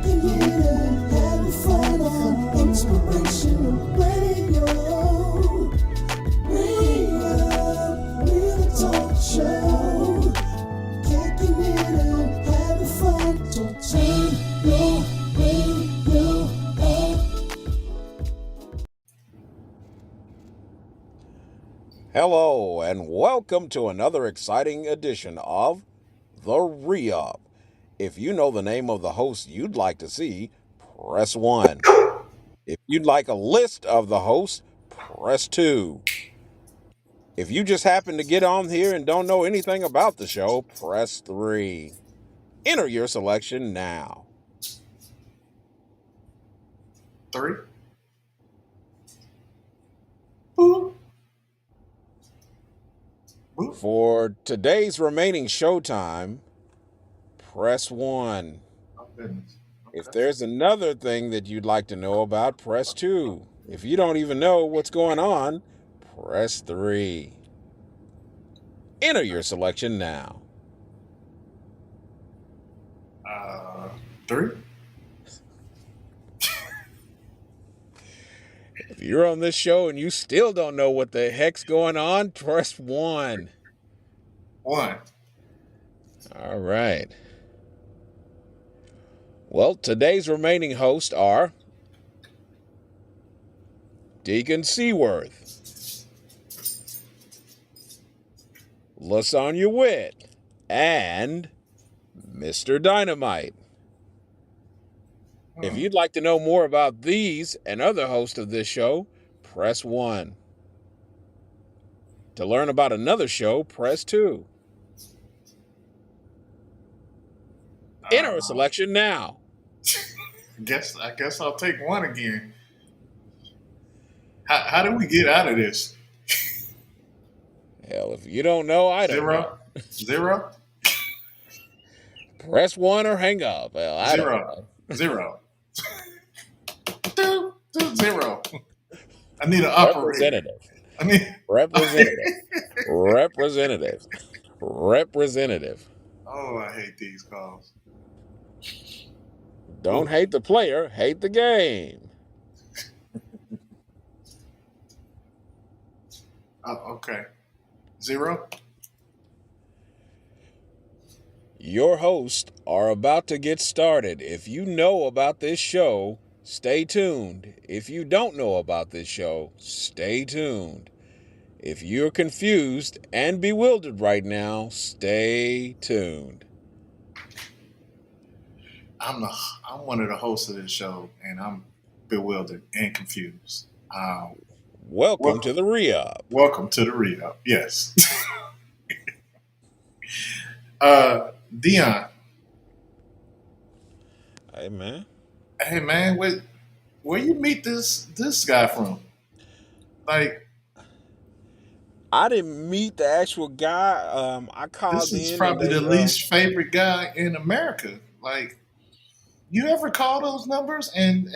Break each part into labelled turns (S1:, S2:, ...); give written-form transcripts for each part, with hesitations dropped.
S1: Kicking it and having fun on inspirational radio. Real talk show. Kicking it and having fun. So turn your radio up.
S2: Hello, and welcome to another exciting edition of The Re-Up. If you know the name of the host you'd like to see, press 1. If you'd like a list of the hosts, press 2. If you just happen to get on here and don't know anything about the show, press 3. Enter your selection now.
S3: 3. Boop. Boop.
S2: For today's remaining showtime, press 1.
S3: Oh, goodness.
S2: If there's another thing that you'd like to know about, press 2. If you don't even know what's going on, press 3. Enter your selection now.
S3: 3.
S2: If you're on this show and you still don't know what the heck's going on, press 1.
S3: 1.
S2: All right. Well, today's remaining hosts are Deacon Seaworth, Lasagna Witt, and Mr. Dynamite. If you'd like to know more about these and other hosts of this show, press 1. To learn about another show, press 2. Enter a selection now.
S3: I guess I'll take 1 again. How do we get out of this?
S2: Hell, if you don't know, I don't know.
S3: 0?
S2: Press 1 or hang up. Well, I don't know.
S3: 0. 0. I need an operator.
S2: Representative.
S3: Oh, I hate these calls.
S2: Don't hate the player, hate the game.
S3: Okay. 0.
S2: Your hosts are about to get started. If you know about this show, stay tuned. If you don't know about this show, stay tuned. If you're confused and bewildered right now, stay tuned.
S3: I'm one of the hosts of this show, and I'm bewildered and confused.
S2: Welcome to the Re-Up.
S3: Welcome to the Re-Up. Yes. Dion.
S2: Hey man,
S3: where you meet this guy from? Like,
S2: I didn't meet the actual guy. I called in.
S3: This is probably the least favorite guy in America. Like, you ever call those numbers and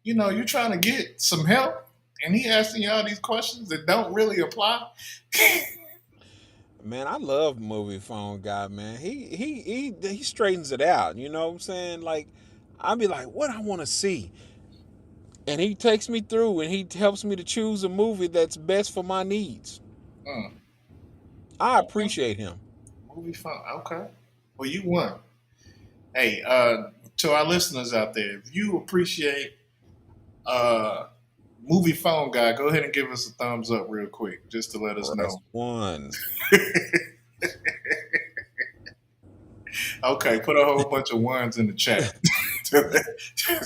S3: you're trying to get some help, and he asking you all these questions that don't really apply?
S2: Man, I love movie phone guy, man. He straightens it out. You know what I'm saying? Like, I'll be like, what I want to see. And he takes me through and he helps me to choose a movie that's best for my needs. I appreciate him.
S3: Movie phone, okay. Well, you won. Hey, to our listeners out there, if you appreciate movie phone guy, go ahead and give us a thumbs up real quick, just to let us know.
S2: 1.
S3: Okay, put a whole bunch of ones in the chat to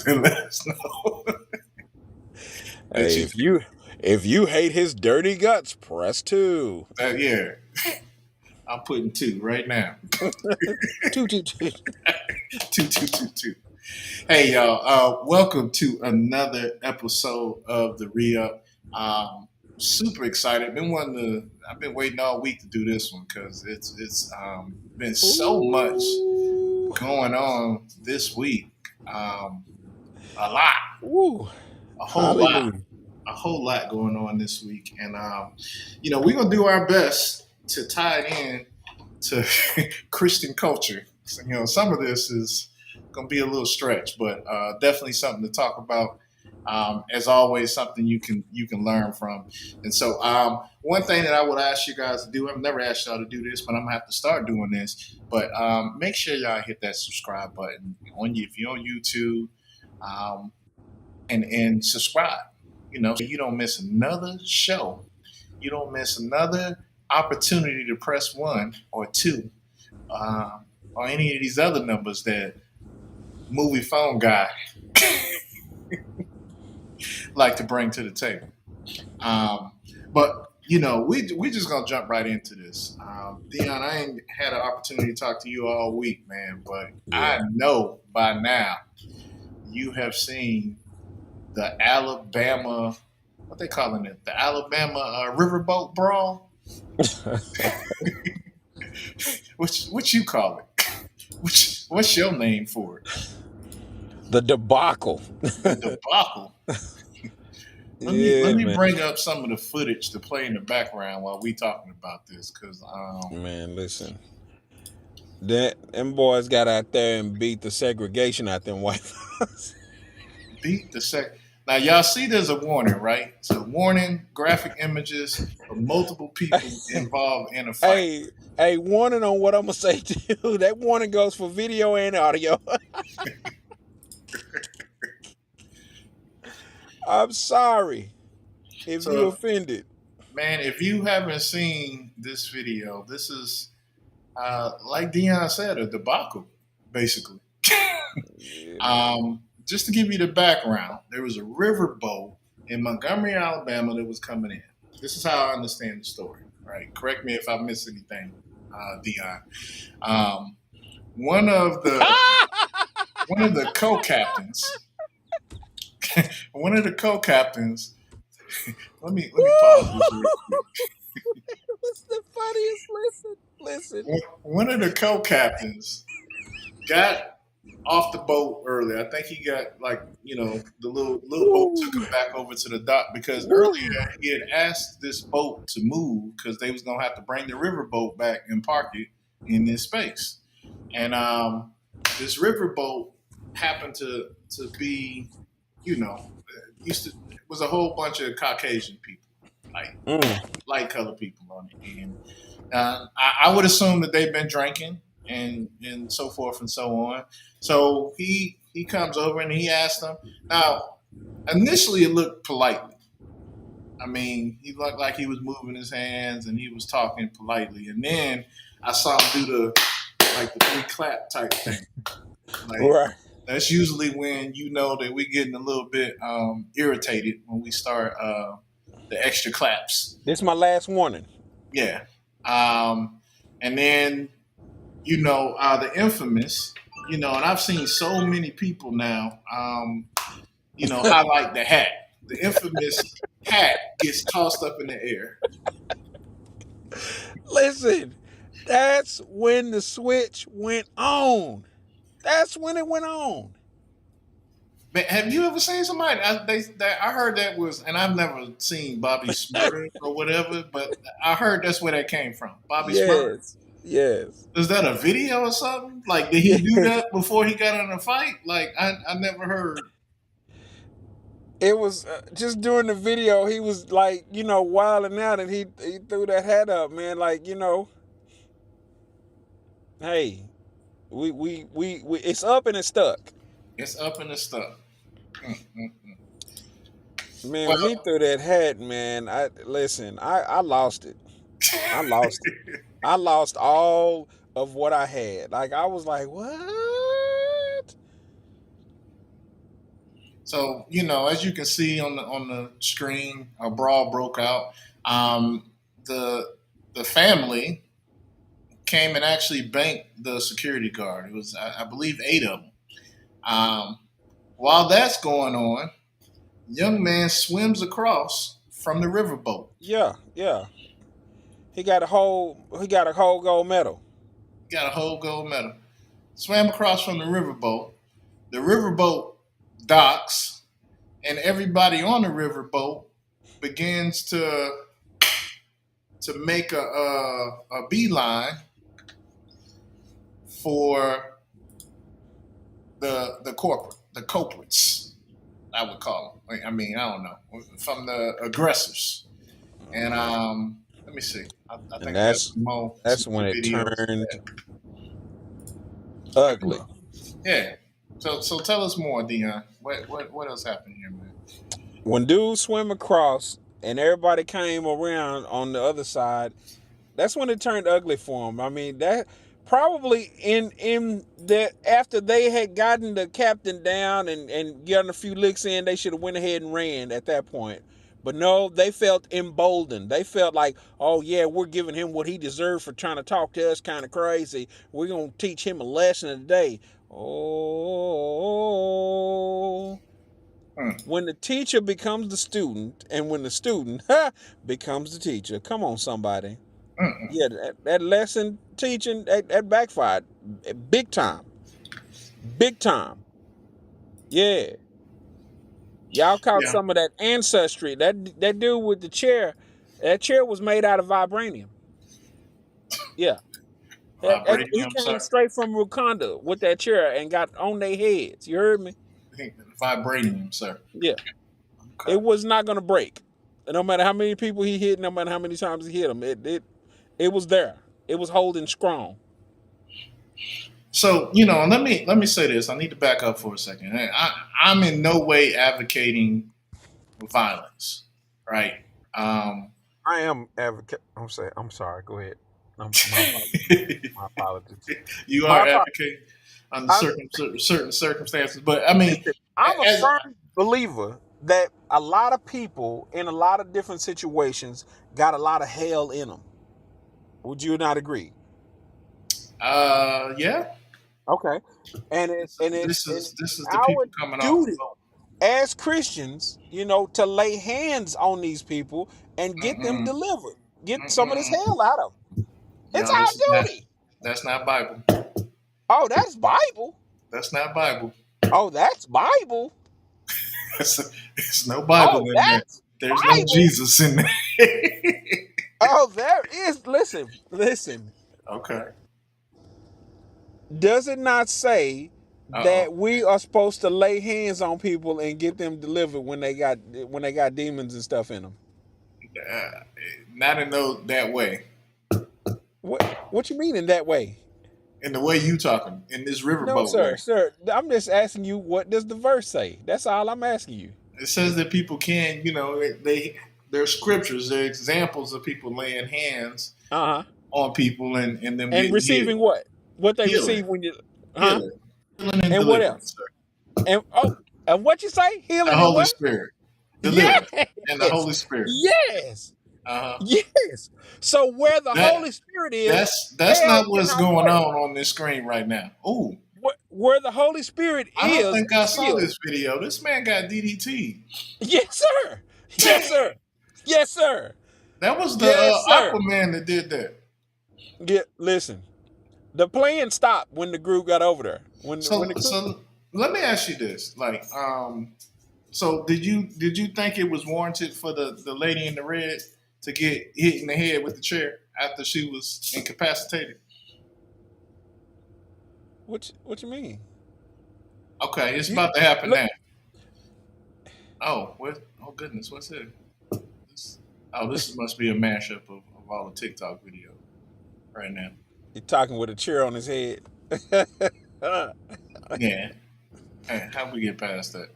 S3: let us know.
S2: Hey, if you hate his dirty guts, press 2.
S3: Yeah, I'm putting 2 right now.
S2: 2.
S3: 2. Hey y'all, welcome to another episode of the Re-Up. Super excited. I've been waiting all week to do this one because it's been so much going on this week. A lot. A whole lot going on this week, and we're gonna do our best to tie it in to Christian culture. So, some of this is gonna be a little stretch, but definitely something to talk about. As always, something you can learn from. And so, one thing that I would ask you guys to do, I've never asked y'all to do this, but I'm gonna have to start doing this. But make sure y'all hit that subscribe button on you if you're on YouTube, um, and subscribe. So you don't miss another show. You don't miss another opportunity to press one or two, or any of these other numbers that movie phone guy like to bring to the table. But we just gonna jump right into this. Dion, I ain't had an opportunity to talk to you all week, man, but I
S2: Yeah.
S3: know by now you have seen the Alabama, what they calling it, the Alabama Riverboat Brawl. What you call it? What's your name for it?
S2: The debacle.
S3: The debacle. Let
S2: Yeah,
S3: me
S2: man.
S3: bring up some of the footage to play in the background while we talking about this, because
S2: Man, listen. Them boys got out there and beat the segregation out them white folks.
S3: beat the sec. Now y'all see, there's a warning, right? It's a warning, graphic images of multiple people involved in a fight.
S2: Hey, warning on what I'm gonna say to you. That warning goes for video and audio. I'm sorry if you
S3: So,
S2: offended.
S3: man, if you haven't seen this video, this is like Dion said, a debacle, basically.
S2: Yeah, man.
S3: Just to give you the background, there was a riverboat in Montgomery, Alabama that was coming in. This is how I understand the story, right? Correct me if I miss anything, Dion. Um, one of the one of the co-captains, one of the co-captains. Let me pause this real quick.
S2: What's the funniest? Listen.
S3: One of the co-captains got off the boat early. I think he got the little boat took him back over to the dock because earlier he had asked this boat to move because they was gonna have to bring the riverboat back and park it in this space. And this riverboat happened to be, used to was a whole bunch of Caucasian people, like light colored people on it, and I would assume that they've been drinking and so forth and so on. So he comes over and he asks them. Now, initially it looked politely. I mean, he looked like he was moving his hands and he was talking politely. And then I saw him do the three clap type thing. Like
S2: Right.
S3: that's usually when you know that we're getting a little bit irritated when we start the extra claps.
S2: This is my last warning.
S3: Yeah. And then the infamous, and I've seen so many people now, highlight the hat. The infamous hat gets tossed up in the air.
S2: Listen, that's when the switch went on. That's when it went on.
S3: Man, have you ever seen somebody? I heard that was, and I've never seen Bobby Smurder or whatever, but I heard that's where that came from. Bobby Smurder.
S2: Yes.
S3: Is that a video or something? Like, did he do that before he got in a fight? Like, I never heard.
S2: It was just during the video, he was like, wilding out, and he threw that hat up, man. Like, hey, we it's up and it's stuck.
S3: It's up and it's stuck.
S2: Man, when he
S3: Well,
S2: threw that hat, man, I lost it. I lost it. I lost all of what I had. Like, I was like, what?
S3: so as you can see on the screen, a brawl broke out. The family came and actually banked the security guard. It was, I believe, 8 of them. While that's going on, young man swims across from the riverboat.
S2: Yeah. He got a whole gold medal.
S3: Got a whole gold medal. Swam across from the riverboat. The riverboat docks, and everybody on the riverboat begins to make a beeline for the culprits, I would call them. I mean, I don't know, from the aggressors. And let me see. I
S2: And
S3: think I got some
S2: that's
S3: more
S2: when it
S3: videos of
S2: turned
S3: that.
S2: ugly.
S3: Yeah. So tell us more, Dion. What else happened here, man?
S2: When dudes swim across and everybody came around on the other side, that's when it turned ugly for him. I mean, that probably in that after they had gotten the captain down and gotten a few licks in, they should have went ahead and ran at that point. But no, they felt emboldened. They felt like, oh yeah, we're giving him what he deserved for trying to talk to us kind of crazy. We're gonna teach him a lesson today. Oh,
S3: Hmm.
S2: when the teacher becomes the student, and when the student becomes the teacher. Come on, somebody.
S3: Mm-mm.
S2: Yeah, that lesson teaching that backfired big time, big time. Yeah, y'all caught
S3: Yeah.
S2: some of that ancestry. That dude with the chair, that chair was made out of vibranium. Yeah, he
S3: Vibranium,
S2: came
S3: sir.
S2: straight from Wakanda with that chair and got on their heads. You heard me?
S3: Vibranium, sir.
S2: Yeah,
S3: Okay.
S2: it was not gonna break. No matter how many people he hit, no matter how many times he hit him, it was there. It was holding strong.
S3: So let me say this. I need to back up for a second. I'm in no way advocating violence, right? Um,
S2: I am advocate. I'm sorry. Go ahead. My apologies. My apologies.
S3: you
S2: My
S3: are
S2: apologies.
S3: advocating under
S2: I,
S3: certain circumstances, but I mean,
S2: listen, I'm a
S3: as
S2: firm believer that a lot of people in a lot of different situations got a lot of hell in them. Would you not agree?
S3: yeah,
S2: Okay. And
S3: this is the
S2: our
S3: people coming off the
S2: duty
S3: boat.
S2: as Christians, to lay hands on these people and get them
S3: Mm-mm,
S2: delivered. Get some of this
S3: mm-mm.
S2: hell out of them. It's
S3: No, this is
S2: our
S3: not.
S2: duty.
S3: That's not Bible.
S2: Oh, that's Bible.
S3: That's not Bible.
S2: Oh, that's Bible.
S3: There's no Bible
S2: Oh,
S3: in there.
S2: that's
S3: There's no
S2: Bible.
S3: Jesus in there.
S2: Oh, there is. Listen.
S3: Okay.
S2: Does it not say
S3: Uh oh.
S2: that we are supposed to lay hands on people and get them delivered when they got demons and stuff in them?
S3: Uh, Not in that way.
S2: What you mean in that way?
S3: In the way you talking, in this
S2: No,
S3: riverboat way.
S2: sir. I'm just asking you, what does the verse say? That's all I'm asking you.
S3: It says that people can, they're scriptures, they're examples of people laying hands
S2: Uh huh.
S3: on people and them
S2: And
S3: getting
S2: receiving
S3: healed.
S2: what? What they
S3: Healing.
S2: receive when you, huh?
S3: Healing. Healing and
S2: And what
S3: deliverance,
S2: else?
S3: sir.
S2: And what you say?
S3: The
S2: Healing and
S3: Holy
S2: what?
S3: Spirit. Deliverance. And the
S2: Yes.
S3: Holy Spirit.
S2: Yes.
S3: Uh-huh.
S2: Yes. So where the
S3: That
S2: Holy Spirit is,
S3: that's
S2: hell
S3: not what's
S2: cannot
S3: going
S2: play.
S3: on this screen right now. Ooh.
S2: Where the Holy Spirit
S3: I don't
S2: is
S3: think I saw
S2: healing.
S3: this video. This man got DDT.
S2: Yes, sir. Yes, sir. Yes, sir.
S3: That was the
S2: Yes, sir.
S3: Aquaman that did that.
S2: Listen. The playing stopped when the group got over there. When
S3: So
S2: the group,
S3: so let me ask you this. So did you think it was warranted for the lady in the red to get hit in the head with the chair after she was incapacitated?
S2: what you mean?
S3: Okay, it's
S2: You
S3: about to happen
S2: look.
S3: now. Oh, what? Oh goodness, what's it? This must be a mashup of all the TikTok videos right now.
S2: You're talking with a chair on his head.
S3: Yeah. Hey, how we get past that?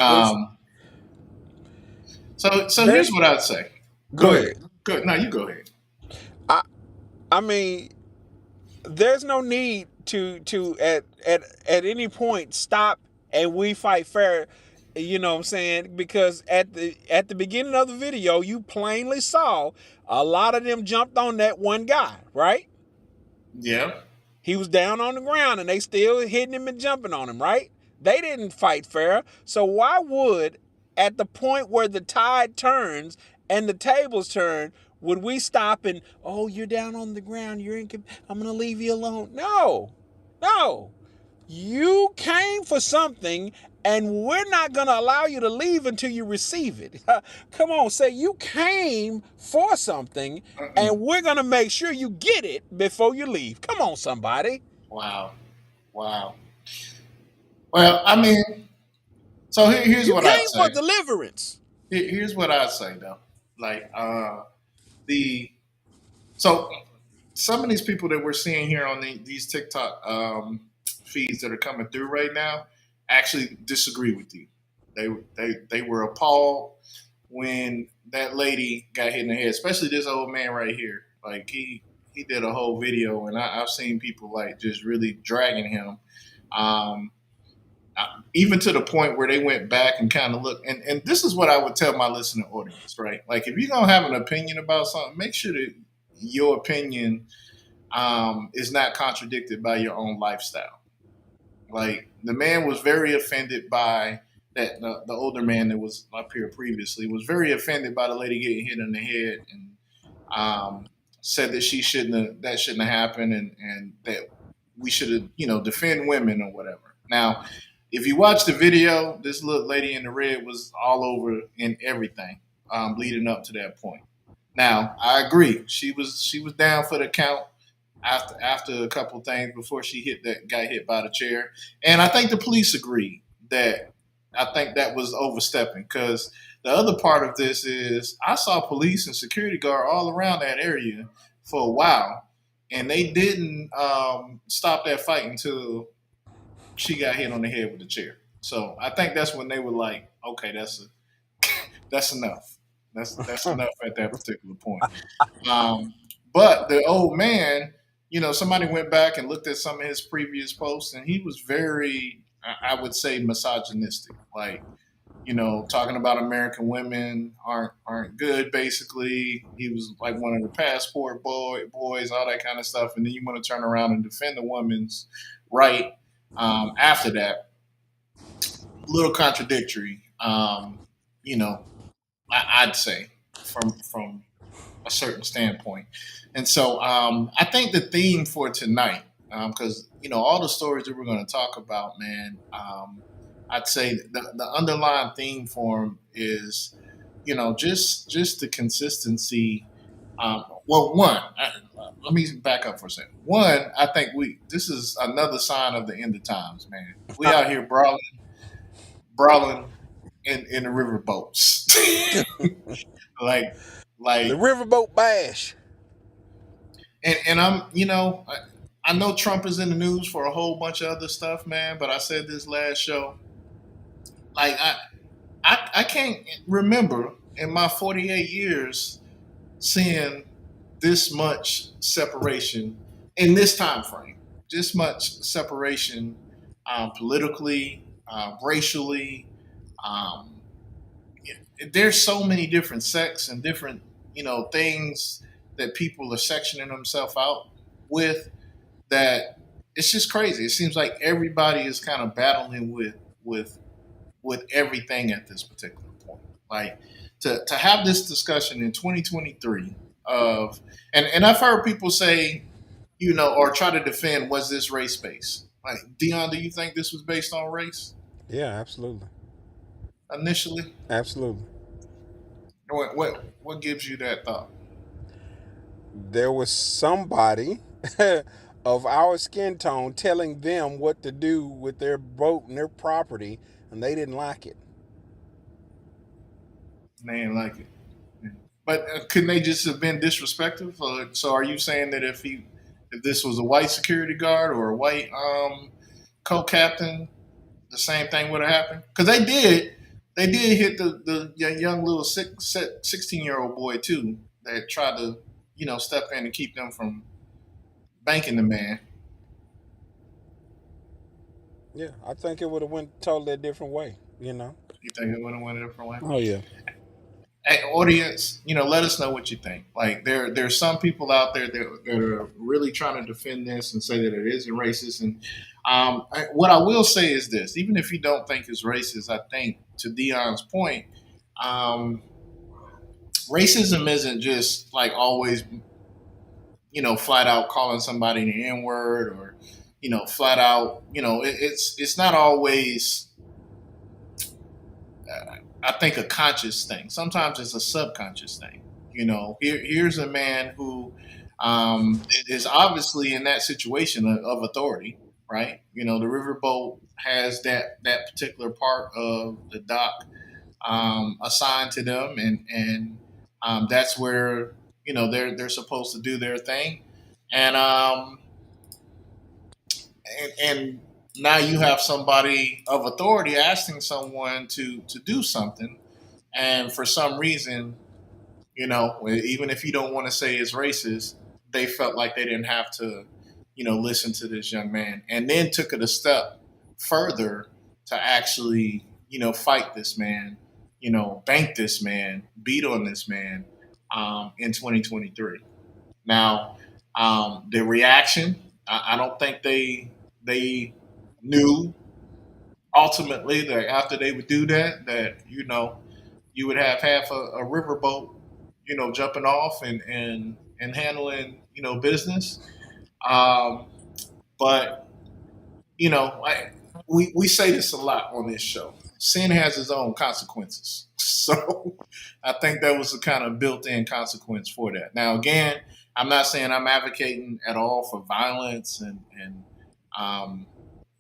S2: Listen,
S3: Um. So here's
S2: there's.
S3: what I'd say.
S2: Go
S3: Go ahead.
S2: ahead.
S3: Go. No, you go ahead.
S2: I I mean, there's no need to at any point stop and we fight fair. You know what I'm saying? Because at the beginning of the video, you plainly saw a lot of them jumped on that one guy, right?
S3: Yeah.
S2: He was down on the ground and they still hitting him and jumping on him, right? They didn't fight fair. So why would, at the point where the tide turns and the tables turn, would we stop and, oh, you're down on the ground, I'm going to leave you alone? No. No. You came for something and we're not going to allow you to leave until you receive it. Come on, say you came for something
S3: Mm-mm.
S2: and we're going to make sure you get it before you leave. Come on, somebody.
S3: Wow. Wow. Well, I mean, so here's
S2: You
S3: what I'd
S2: came for
S3: say.
S2: deliverance.
S3: Here's what I'd say though. Like the so some of these people that we're seeing here on these TikTok feeds that are coming through right now actually disagree with you. They were appalled when that lady got hit in the head, especially this old man right here. Like he did a whole video, and I've seen people like just really dragging him. Um, Even to the point where they went back and kind of look, and this is what I would tell my listening audience, right? Like if you're gonna have an opinion about something, make sure that your opinion is not contradicted by your own lifestyle. Like the man was very offended by that the older man that was up here previously was very offended by the lady getting hit in the head, and said that that shouldn't have happened, and that we should have defend women or whatever. Now, if you watch the video, this little lady in the red was all over in everything leading up to that point. Now, I agree. She was down for the count after a couple things before she got hit by the chair. And I think the police agreed that I think that was overstepping, because the other part of this is I saw police and security guard all around that area for a while, and they didn't stop that fight until she got hit on the head with the chair. So I think that's when they were like, okay, that's enough. That's enough at that particular point. Um, but the old man, somebody went back and looked at some of his previous posts, and he was very, I would say, misogynistic. Like, talking about American women aren't good. Basically, he was like one of the passport boys, all that kind of stuff. And then you want to turn around and defend the woman's right after that. A little contradictory, you know, I'd say from a certain standpoint. And so I think the theme for tonight, because all the stories that we're going to talk about, man, I'd say the underlying theme for them is, just the consistency. Well, let me back up for a second. One, I think this is another sign of the end of times, man. We out here brawling in the river boats, like
S2: The
S3: like
S2: Riverboat Bash.
S3: and I know Trump is in the news for a whole bunch of other stuff, man. But I said this last show, like I can't remember in my 48 years seeing this much separation in this time frame. This much separation politically, racially. Um, there's so many different sects and different things that people are sectioning themselves out with, that it's just crazy. It seems like everybody is kind of battling with with everything at this particular point. Like to have this discussion in 2023 of and I've heard people say, or try to defend, was this race based? Like, Dion, do you think this was based on race
S2: Yeah, absolutely.
S3: initially?
S2: Absolutely.
S3: What gives you that thought?
S2: There was somebody of our skin tone telling them what to do with their boat and their property, and they didn't like it.
S3: They ain't like it. But couldn't they just have been disrespectful? So are you saying that if this was a white security guard or a white co-captain, the same thing would have happened? Because they did hit the young little 16-year-old boy too, that tried to step in and keep them from banking the man.
S2: Yeah, I think it would have went totally a different way.
S3: You think it would have went a different way?
S2: Oh yeah.
S3: Hey, audience, let us know what you think. Like there's some people out there that are really trying to defend this and say that it isn't racist. And what I will say is this: even if you don't think it's racist, I think to Dion's point, um, racism isn't just like always, flat out calling somebody the N word, or flat out, it's not always I think a conscious thing. Sometimes it's a subconscious thing. Here's a man who is obviously in that situation of authority, right? The riverboat has that particular part of the dock assigned to them, and that's where they're supposed to do their thing, and and now you have somebody of authority asking someone to do something, and for some reason, even if you don't want to say it's racist, they felt like they didn't have to, listen to this young man, and then took it a step further to actually, fight this man, bank this man, beat on this man, in 2023. Now, the reaction, I don't think they knew ultimately that after they would do that, you would have half a riverboat, jumping off and handling, business. Um, but we say this a lot on this show. Sin has its own consequences. So I think that was a kind of built-in consequence for that. Now, again, I'm not saying I'm advocating at all for violence, um,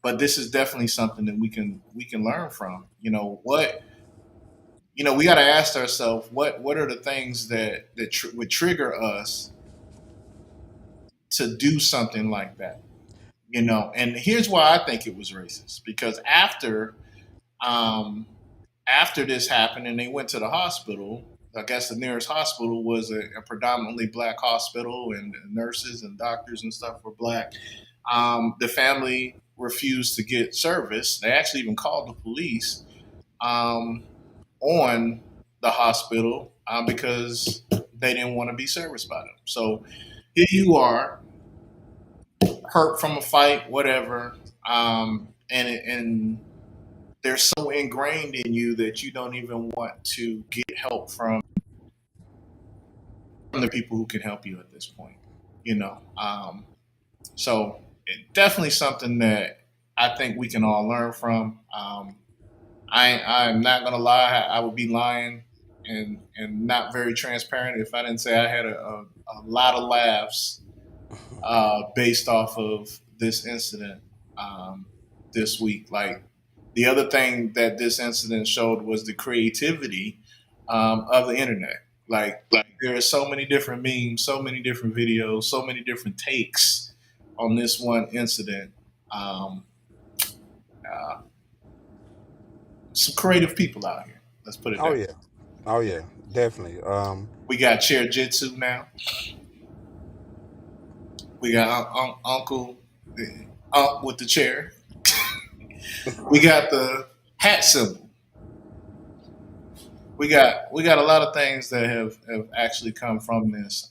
S3: but this is definitely something that we can learn from. We got to ask ourselves what are the things that would trigger us to do something like that. And here's why I think it was racist, because um, after this happened and they went to the hospital, I guess the nearest hospital was a predominantly black hospital, and nurses and doctors and stuff were black. The family refused to get service. They actually even called the police um, on the hospital because they didn't want to be serviced by them. So here you are, hurt from a fight, whatever, and they're so ingrained in you that you don't even want to get help from the people who can help you at this point. So definitely something that I think we can all learn from. I'm not gonna lie, I would be lying and not very transparent if I didn't say I had a lot of laughs based off of this incident this week. Like, the other thing that this incident showed was the creativity of the internet. Like there are so many different memes, so many different videos, so many different takes on this one incident. Um, uh, some creative people out here. Let's put it
S4: Oh
S3: that way.
S4: yeah, oh yeah, definitely.
S3: We got Chair Jitsu now. We got Uncle with the chair. We got the hat symbol. We got a lot of things that have actually come from this.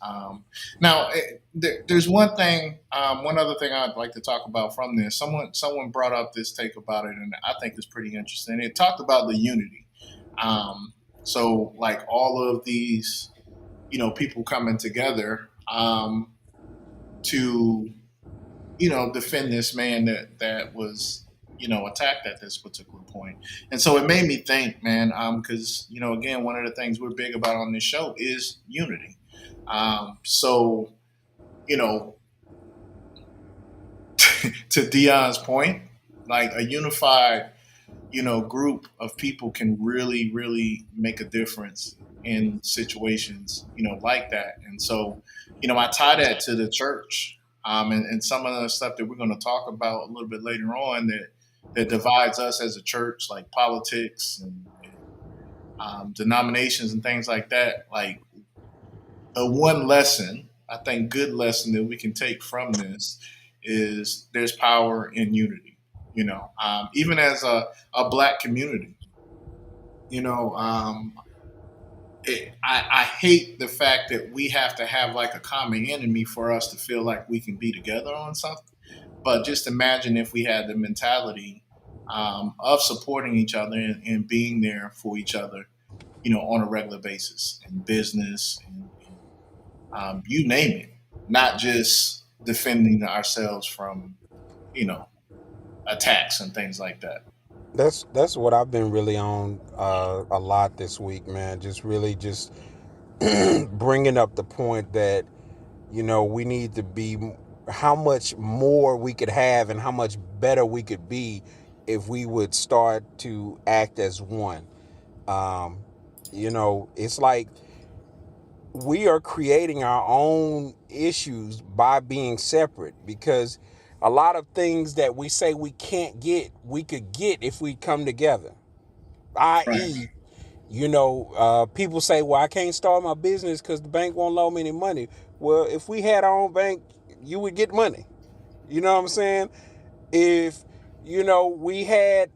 S3: Now, there's one other thing I'd like to talk about from this. Someone brought up this take about it, and I think it's pretty interesting. It talked about the unity. So, like, all of these, people coming together to defend this man that was attacked at this particular point. And so it made me think, man, because again, one of the things we're big about on this show is unity. So you know, to Dion's point, like, a unified group of people can really really make a difference in situations like that. And so I tie that to the church, and some of the stuff that we're going to talk about a little bit later on, that divides us as a church, like politics and denominations and things like that. Like, a one lesson, I think, good lesson that we can take from this is there's power in unity. Even as a black community, you know, um, I hate the fact that we have to have like a common enemy for us to feel like we can be together on something. But just imagine if we had the mentality of supporting each other and being there for each other, on a regular basis in business and you name it, not just defending ourselves from, you know, attacks and things like that.
S4: That's what I've been really on a lot this week, man. Just really just bringing up the point that we need to be how much more we could have and how much better we could be if we would start to act as one. Um, it's like we are creating our own issues by being separate, because a lot of things that we say we can't get, we could get if we come together.
S3: Right.
S4: I.e., people say, well, I can't start my business because the bank won't loan me any money. Well, if we had our own bank, you would get money. You know what I'm saying? If, we had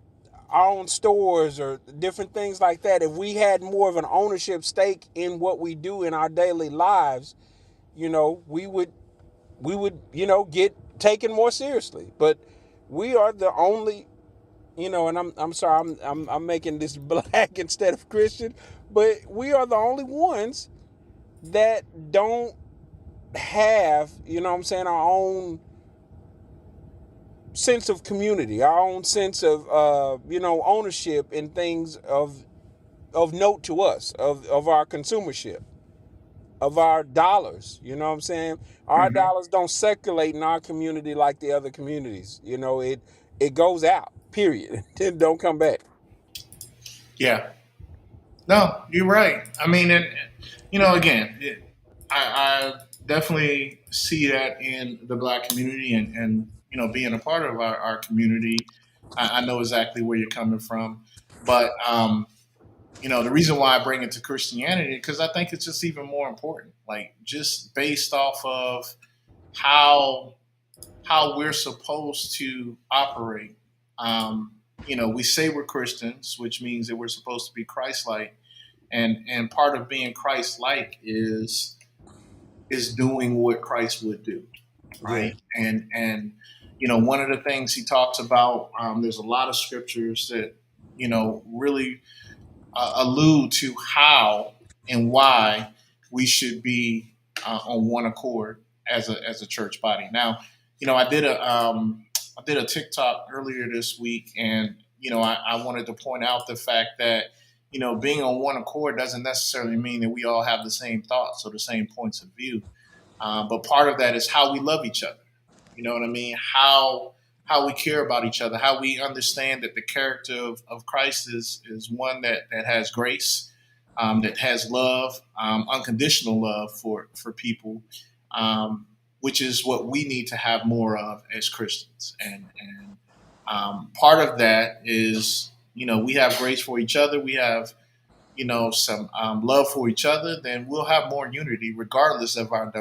S4: our own stores or different things like that, if we had more of an ownership stake in what we do in our daily lives, we would get taken more seriously. But we are the only, and I'm sorry, I'm making this black instead of Christian, but we are the only ones that don't have, what I'm saying, our own sense of community, our own sense of ownership in things of note to us, of our consumership, of our dollars. You know what I'm saying? Our
S3: Hmm.
S4: dollars don't circulate in our community like the other communities. It goes out, period. Then don't come back.
S3: Yeah. No, you're right. I mean, and again, I definitely see that in the black community, and being a part of our community, I know exactly where you're coming from. But the reason why I bring it to Christianity, because I think it's just even more important. Like, just based off of how we're supposed to operate. We say we're Christians, which means that we're supposed to be Christ-like, and part of being Christ-like is doing what Christ would do,
S4: Yeah.
S3: right? And one of the things he talks about, there's a lot of scriptures that really allude to how and why we should be on one accord as a church body. Now, I did a TikTok earlier this week, and I wanted to point out the fact that being on one accord doesn't necessarily mean that we all have the same thoughts or the same points of view. But part of that is how we love each other. You know what I mean? How we care about each other, how we understand that the character of Christ is one that has grace, that has love, unconditional love for people, which is what we need to have more of as Christians. And part of that is we have grace for each other. We have some love for each other. Then we'll have more unity, regardless of our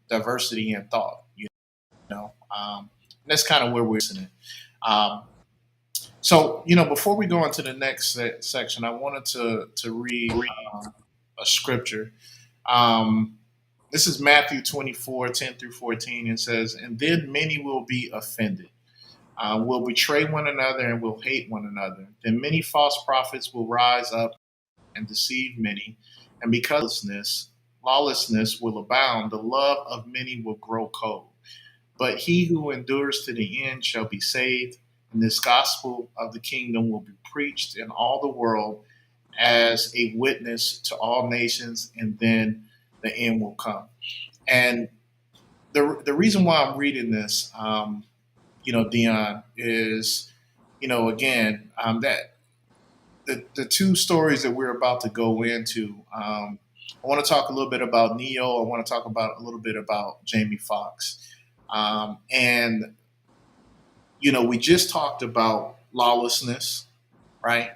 S3: diversity in thought. That's kind of where we're sitting. Um, so, before we go into the next section, I wanted to read a scripture. Um, this is Matthew 24:10-14. It says, "And then many will be offended, will betray one another, and will hate one another. Then many false prophets will rise up and deceive many. And because lawlessness will abound, the love of many will grow cold. But he who endures to the end shall be saved. And this gospel of the kingdom will be preached in all the world as a witness to all nations, and then the end will come." And the reason why I'm reading this, Dion, is, again, that the two stories that we're about to go into. I want to talk a little bit about Neo. I want to talk about a little bit about Jamie Foxx. And we just talked about lawlessness, right?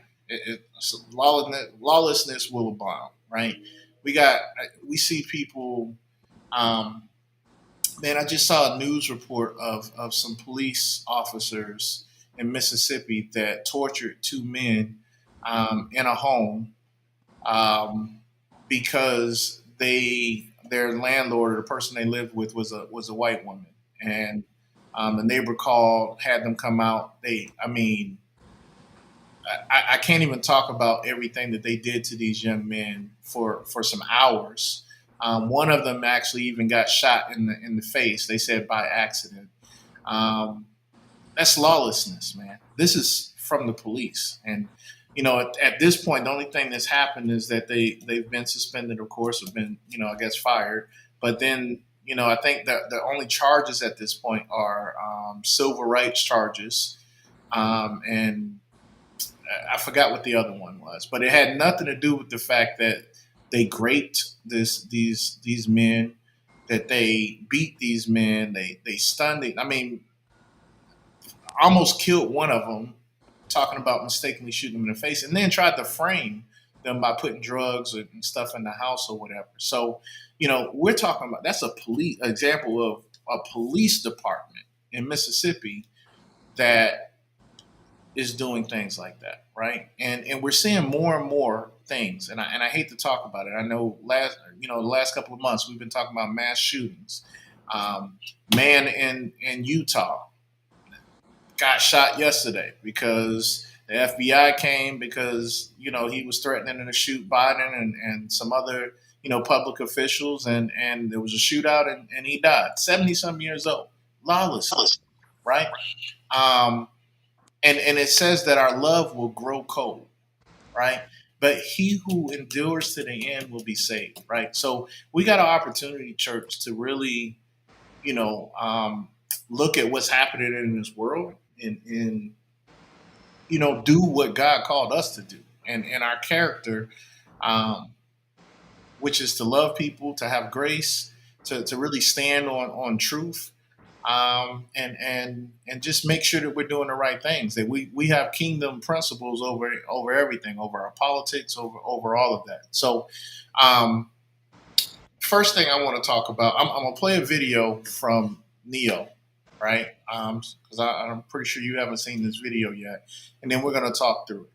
S3: So lawlessness will abound, right? We see people. Um, Man, I just saw a news report of some police officers in Mississippi that tortured two men in a home, um, because their landlord, or the person they lived with, was a white woman, and the neighbor called, had them come out. I mean, I can't even talk about everything that they did to these young men for some hours. One of them actually even got shot in the face. They said by accident. Um, that's lawlessness, man. This is from the police, and at this point, the only thing that's happened is that they've been suspended, of course, have been I guess fired. But then I think that the only charges at this point are civil rights charges, and I forgot what the other one was, but it had nothing to do with the fact that they raped these men, that they beat these men, they stunned it. I mean, almost killed one of them, talking about mistakenly shooting them in the face, and then tried to frame them by putting drugs and stuff in the house or whatever. So, we're talking about that's a police example of a police department in Mississippi that is doing things like that, right? And we're seeing more and more things, and I hate to talk about it. I know the last couple of months we've been talking about mass shootings. Um, Man in Utah got shot yesterday because the FBI came because he was threatening to shoot Biden and some other public officials, and there was a shootout, and he died, 70 some years old, lawlessly, right? Um, and it says that our love will grow cold, right? But he who endures to the end will be saved, right? So we got an opportunity, church, to really, you know, um, look at what's happening in this world and do what God called us to do, and our character, um, which is to love people, to have grace, to really stand on truth, and just make sure that we're doing the right things. That we have kingdom principles over everything, over our politics, over all of that. So, um, first thing I want to talk about, I'm gonna play a video from Neo, right? Because I'm pretty sure you haven't seen this video yet, and then we're gonna talk through it.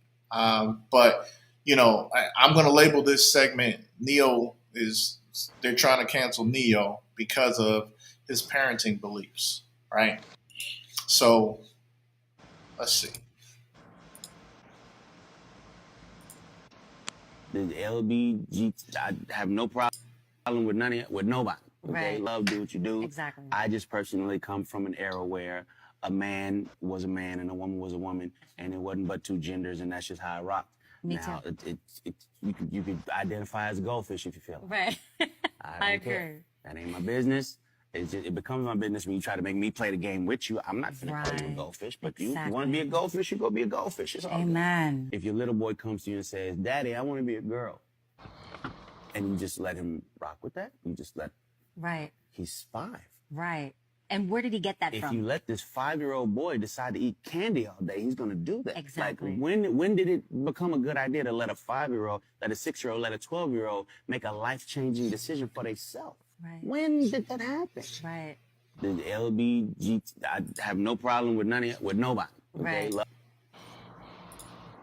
S3: But I'm gonna label this segment Neo is they're trying to cancel Neo because of his parenting beliefs, right? So let's see.
S5: The LBG, I have no problem with none of it, with nobody. Okay,
S6: Right.
S5: love, do what you do.
S6: Exactly.
S5: I just personally come from an era where a man was a man and a woman was a woman, and it wasn't but two genders, and that's just how I rocked.
S6: Me
S5: Now,
S6: too.
S5: you could identify as a goldfish if you feel it.
S6: Right.
S5: I don't care.
S6: agree.
S5: That ain't my business. It becomes my business when you try to make me play the game with you. I'm not gonna call you a
S6: Right.
S5: goldfish, but you want to
S6: Exactly.
S5: be a goldfish, you go be a goldfish. It's all good.
S6: Amen.
S5: If your little boy comes to you and says, "Daddy, I want to be a girl," and you just let him rock with that,
S6: Right.
S5: he's 5.
S6: Right. And where did he get that
S5: If
S6: from?
S5: you let this 5-year-old boy decide to eat candy all day, he's gonna do that.
S6: Exactly.
S5: Like when did it become a good idea to let a 5-year-old, let a 6-year-old, let a 12-year-old make a life-changing decision for themselves?
S6: Right.
S5: When did that happen?
S6: Right.
S5: The LBG, I have no problem with none of it, with nobody. Okay?
S6: Right.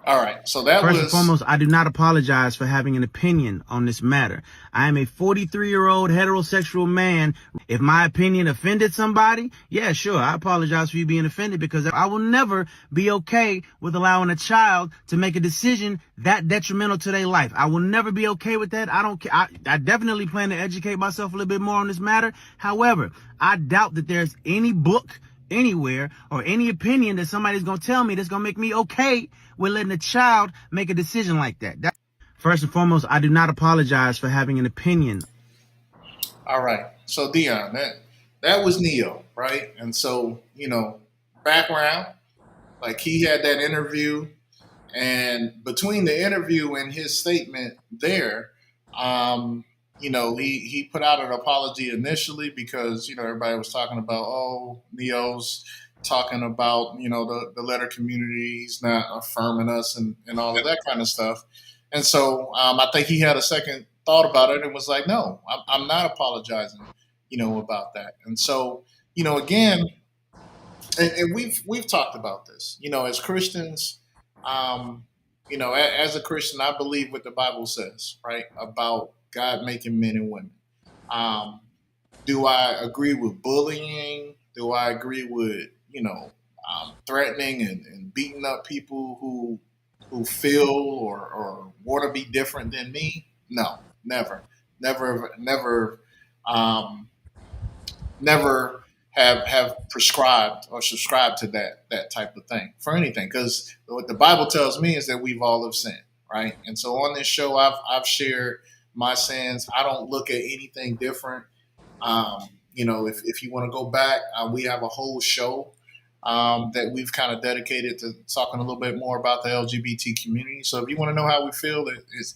S3: All right, so that
S7: First and
S3: was
S7: foremost, I do not apologize for having an opinion on this matter. I am a 43-year-old heterosexual man. If my opinion offended somebody, yeah, sure, I apologize for you being offended, because I will never be okay with allowing a child to make a decision that detrimental to their life. I will never be okay with that. I don't care. I definitely plan to educate myself a little bit more on this matter. However, I doubt that there's any book anywhere or any opinion that somebody's going to tell me that's going to make me okay with letting a child make a decision like that. First and foremost, I do not apologize for having an opinion.
S3: all right. So Dion, that was Neo, right? And so background, like he had that interview, and between the interview and his statement there, he put out an apology initially because everybody was talking about, oh, Neo's talking about the letter community, he's not affirming us and all of that kind of stuff. And so I think he had a second thought about it and was like, no, I'm not apologizing about that. And so again, and we've talked about this. As Christians, as a Christian, I believe what the Bible says, right, about God making men and women. Um, do I agree with bullying? Do I agree with threatening and beating up people who feel or want to be different than me? No, never, never, never. Um, Never have prescribed or subscribed to that type of thing for anything, because what the Bible tells me is that we've all have sinned, right? And so on this show, I've shared my sins. I don't look at anything different. If you want to go back, we have a whole show that we've kind of dedicated to talking a little bit more about the LGBT community. So if you want to know how we feel,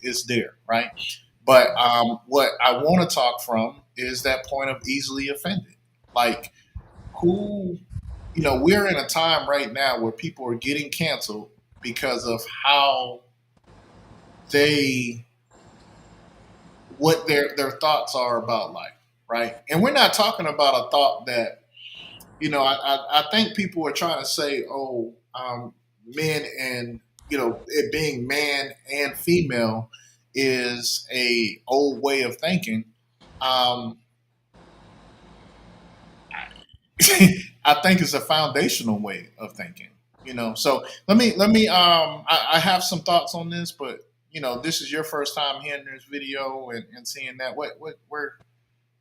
S3: it's there, right? But what I want to talk from is that point of easily offended. Like, who, we're in a time right now where people are getting canceled because of how they, what their thoughts are about life, right? And we're not talking about a thought that, I think people are trying to say, oh, men and, it being man and female is a old way of thinking. Um, I think it's a foundational way of thinking. So let me I have some thoughts on this, but this is your first time hearing this video and seeing that.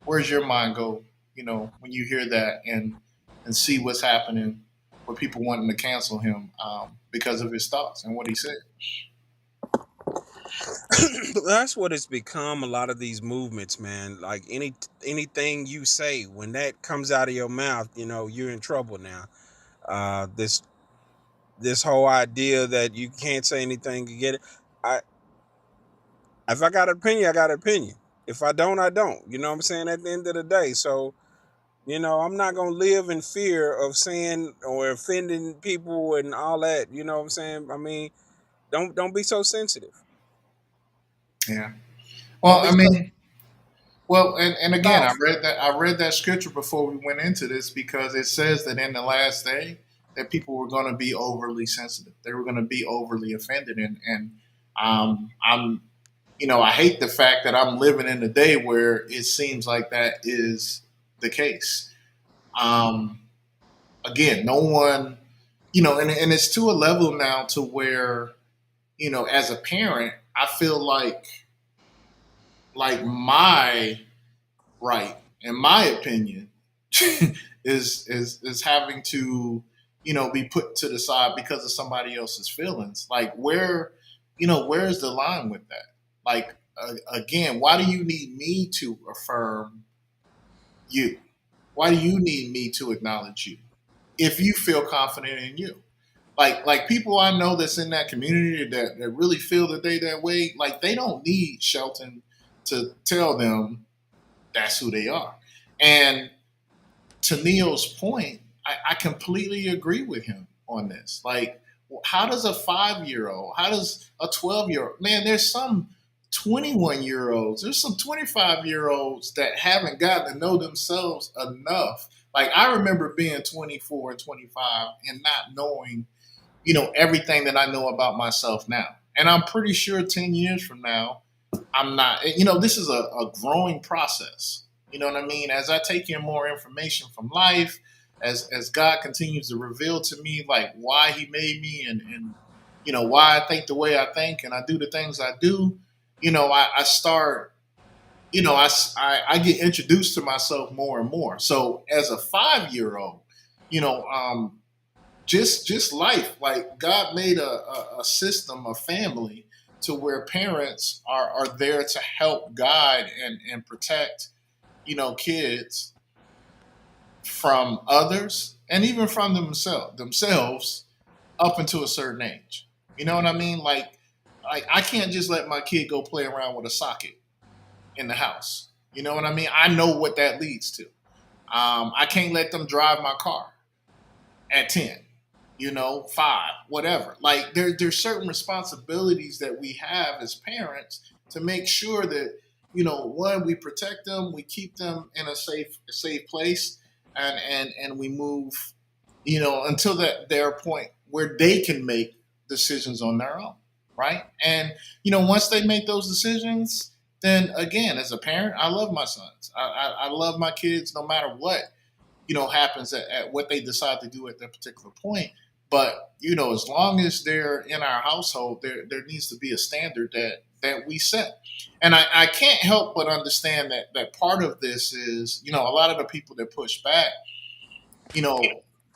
S3: Where's your mind go? When you hear that and see what's happening with people wanting to cancel him because of his thoughts and what he said.
S4: That's what it's become. A lot of these movements, man. Like anything you say, when that comes out of your mouth, you're in trouble now. This whole idea that you can't say anything to get it. I If I got an opinion, I got an opinion. If I don't, I don't. You know what I'm saying? At the end of the day, so I'm not gonna live in fear of saying or offending people and all that. You know what I'm saying? I mean, don't be so sensitive.
S3: Yeah.
S4: Don't
S3: Well,
S4: be
S3: I
S4: so
S3: mean, and again, I
S4: soft.
S3: read that I read that scripture before we went into this because it says that in the last day that people were going to be overly sensitive. They were going to be overly offended, and I'm I hate the fact that I'm living in a day where it seems like that is the case. Um, Again, no one, and it's to a level now to where as a parent, I feel like my right, in my opinion, is having to be put to the side because of somebody else's feelings. Like where's the line with that? Like again, why do you need me to affirm you? Why do you need me to acknowledge you if you feel confident in you? Like people I know that's in that community that really feel that they that way, like they don't need Shelton to tell them that's who they are. And to Neo's point, I completely agree with him on this. Like, how does a 5 year old, how does a 12-year old, man, there's some 21-year olds, there's some 25-year olds that haven't gotten to know themselves enough. Like, I remember being 24 and 25 and not knowing, everything that I know about myself now. And I'm pretty sure 10 years from now, I'm not, this is a growing process. You know what I mean? As I take in more information from life, as God continues to reveal to me like why He made me and why I think the way I think and I do the things I do, I start, I get introduced to myself more and more. So as a 5 year old, you know, um, just life, like God made a system, a family to where parents are there to help guide and protect kids from others and even from themselves up until a certain age. You know what I mean? Like I can't just let my kid go play around with a socket in the house. You know what I mean? I know what that leads to. I can't let them drive my car at 10, 5, whatever. Like there's certain responsibilities that we have as parents to make sure that, one, we protect them, we keep them in a safe place, and we move, until that their point where they can make decisions on their own, right? And once they make those decisions, then again, as a parent, I love my sons. I love my kids no matter what happens at what they decide to do at that particular point. But as long as they're in our household, there needs to be a standard that we set. And I can't help but understand that part of this is a lot of the people that push back. You know,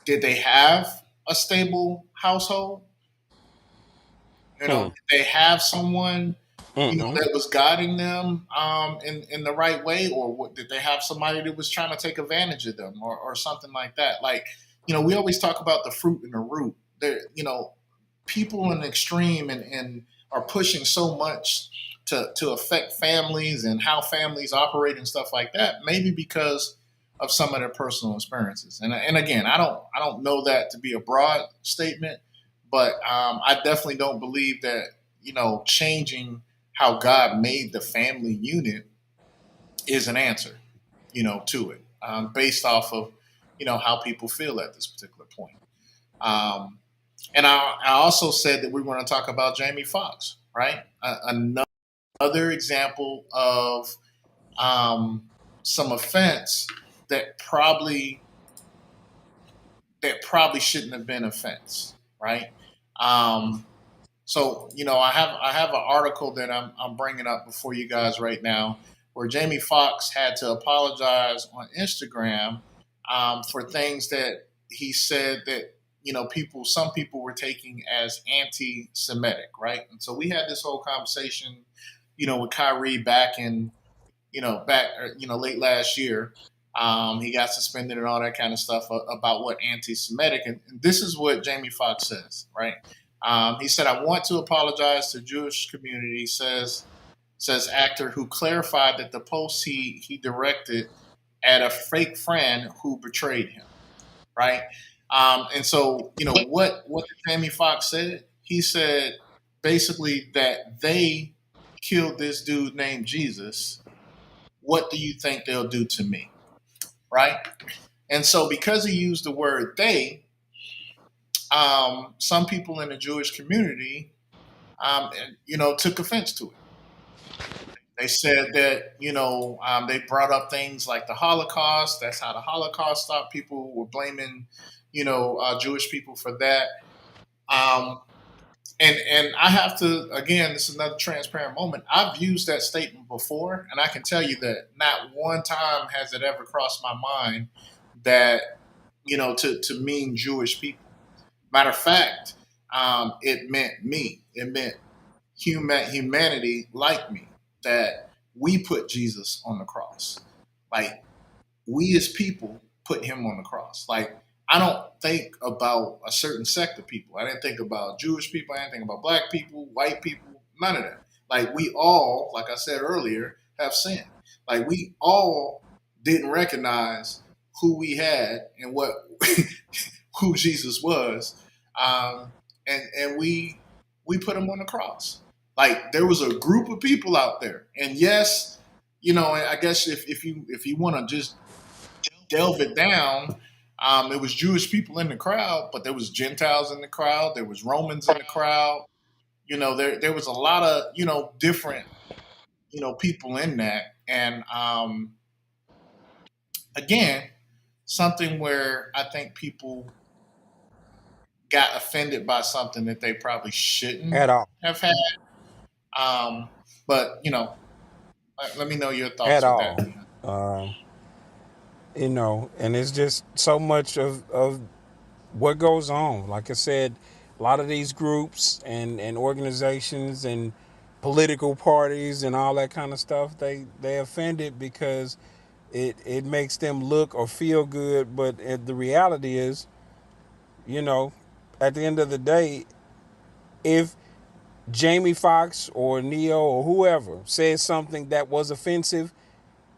S3: did they have a stable household?
S4: Hmm.
S3: Did they have someone
S4: Mm-mm.
S3: that was guiding them in the right way, or did they have somebody that was trying to take advantage of them, or something like that? Like we always talk about the fruit and the root. There, people in the extreme and are pushing so much to affect families and how families operate and stuff like that. Maybe because of some of their personal experiences. And again, I don't know that to be a broad statement, but I definitely don't believe that changing how God made the family unit is an answer, to it, based off of how people feel at this particular point. Um, and I also said that we were going to talk about Jamie Foxx, right? Another example of um, some offense that probably shouldn't have been offense, right? Um, so I have an article that I'm bringing up before you guys right now, where Jamie Foxx had to apologize on Instagram for things that he said that some people were taking as anti-Semitic, right? And so we had this whole conversation, with Kyrie back in late last year. He got suspended and all that kind of stuff about what anti-Semitic. And this is what Jamie Foxx says, right? He said, "I want to apologize to the Jewish community," says actor, who clarified that the post he directed at a fake friend who betrayed him, right? And so, what Jamie Foxx said? He said basically that they killed this dude named Jesus. What do you think they'll do to me? Right? And so, because he used the word they, some people in the Jewish community, took offense to it. They said that, they brought up things like the Holocaust. That's how the Holocaust stopped. People were blaming, Jewish people for that. Um, and I have to, again, this is another transparent moment. I've used that statement before, and I can tell you that not one time has it ever crossed my mind that to mean Jewish people. Matter of fact, it meant me. It meant humanity like me. That we put Jesus on the cross. Like, we as people put him on the cross. Like, I don't think about a certain sect of people. I didn't think about Jewish people. I didn't think about black people, white people, none of that. Like, we all, like I said earlier, have sinned. Like, we all didn't recognize who we had and what who Jesus was, and we put him on the cross. Like, there was a group of people out there, and yes, I guess if you want to just delve it down, it was Jewish people in the crowd, but there was Gentiles in the crowd, there was Romans in the crowd. There was a lot of different people in that, and again, something where I think people got offended by something that they probably shouldn't
S4: at all.
S3: have had. Um, but let me know your
S4: At
S3: thoughts with that,
S4: all.
S3: Leon.
S4: Um, and it's just so much of what goes on. Like I said, a lot of these groups and organizations and political parties and all that kind of stuff, they offended because it makes them look or feel good. But the reality is, you know, at the end of the day, if Jamie Foxx or Neo or whoever says something that was offensive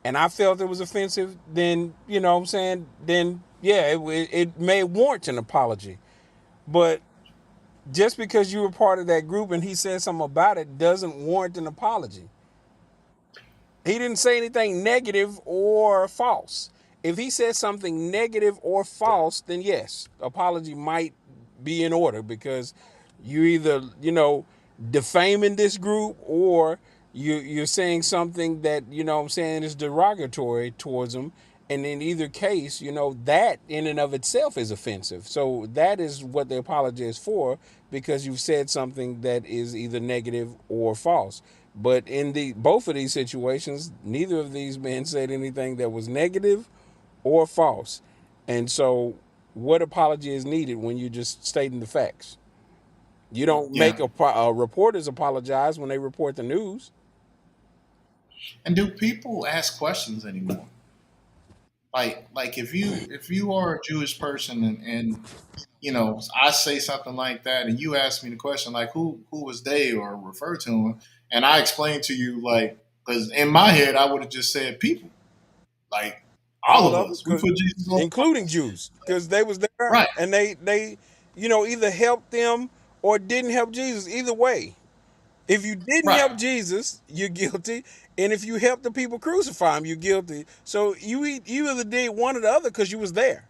S4: and I felt it was offensive, then, you know what I'm saying, then yeah, it may warrant an apology. But just because you were part of that group and he said something about it doesn't warrant an apology. He didn't say anything negative or false. If he said something negative or false, then yes, apology might be in order because you either, defaming this group or you're saying something that, what I'm saying, is derogatory towards them. And in either case, that in and of itself is offensive. So that is what the apology is for, because you've said something that is either negative or false. But in the both of these situations, neither of these men said anything that was negative or false. And so what apology is needed when you're just stating the facts? You don't
S3: Yeah.
S4: make reporters apologize when they report the news.
S3: And do people ask questions anymore? Like if you are a Jewish person and I say something like that and you ask me the question like who was they or refer to them, and I explain to you like because in my head I would have just said people like all
S4: All
S3: of
S4: of them,
S3: us. We put Jesus on the
S4: including Jews, because they was there
S3: right,
S4: and they either helped them or didn't help Jesus. Either way, if you didn't
S3: right.
S4: help Jesus, you're guilty, and if you helped the people crucify him, you're guilty. So you either did one or the other because you was there.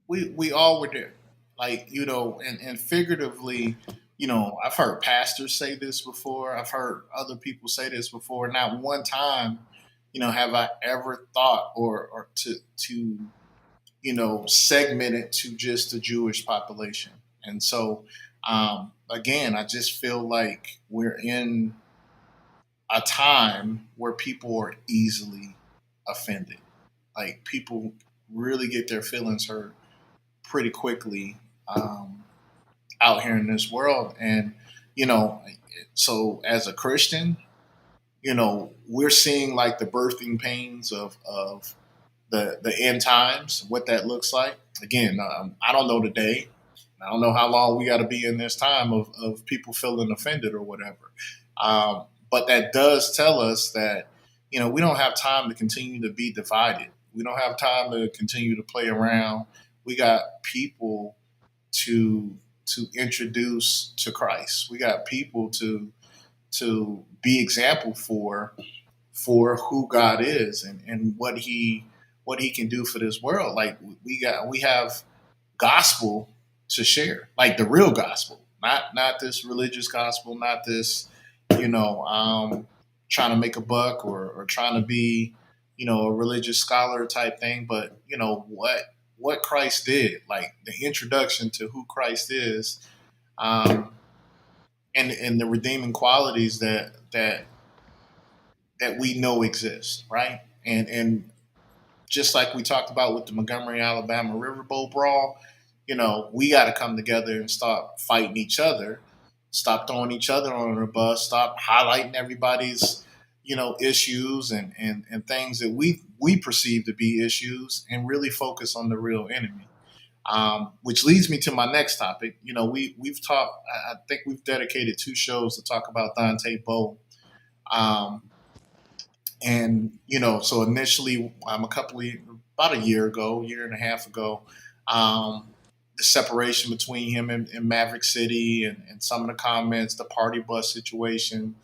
S3: We all were there. Like, and figuratively, I've heard pastors say this before. I've heard other people say this before. Not one time, have I ever thought or to segment it to just the Jewish population. And so, again, I just feel like we're in a time where people are easily offended. Like people really get their feelings hurt pretty quickly um, out here in this world. And, you know, so as a Christian, we're seeing like the birthing pains of the end times, what that looks like. Again, I don't know the day. I don't know how long we got to be in this time of people feeling offended or whatever. But that does tell us that, we don't have time to continue to be divided. We don't have time to continue to play around. We got people to introduce to Christ. We got people to be example for who God is and what he can do for this world. Like we have gospel to share, like the real gospel, not this religious gospel, not this, trying to make a buck or trying to be, a religious scholar type thing, but what Christ did, like the introduction to who Christ is, um, and the redeeming qualities that we know exist, right? And just like we talked about with the Montgomery, Alabama Riverboat Brawl, we got to come together and stop fighting each other, stop throwing each other on the bus, stop highlighting everybody's, issues and things that we perceive to be issues, and really focus on the real enemy. Which leads me to my next topic. We've talked. I think we've dedicated 2 shows to talk about Dante Bowe. Um, and so initially about a year ago, year and a half ago, um, the separation between him and Maverick City, and some of the comments, the party bus situation,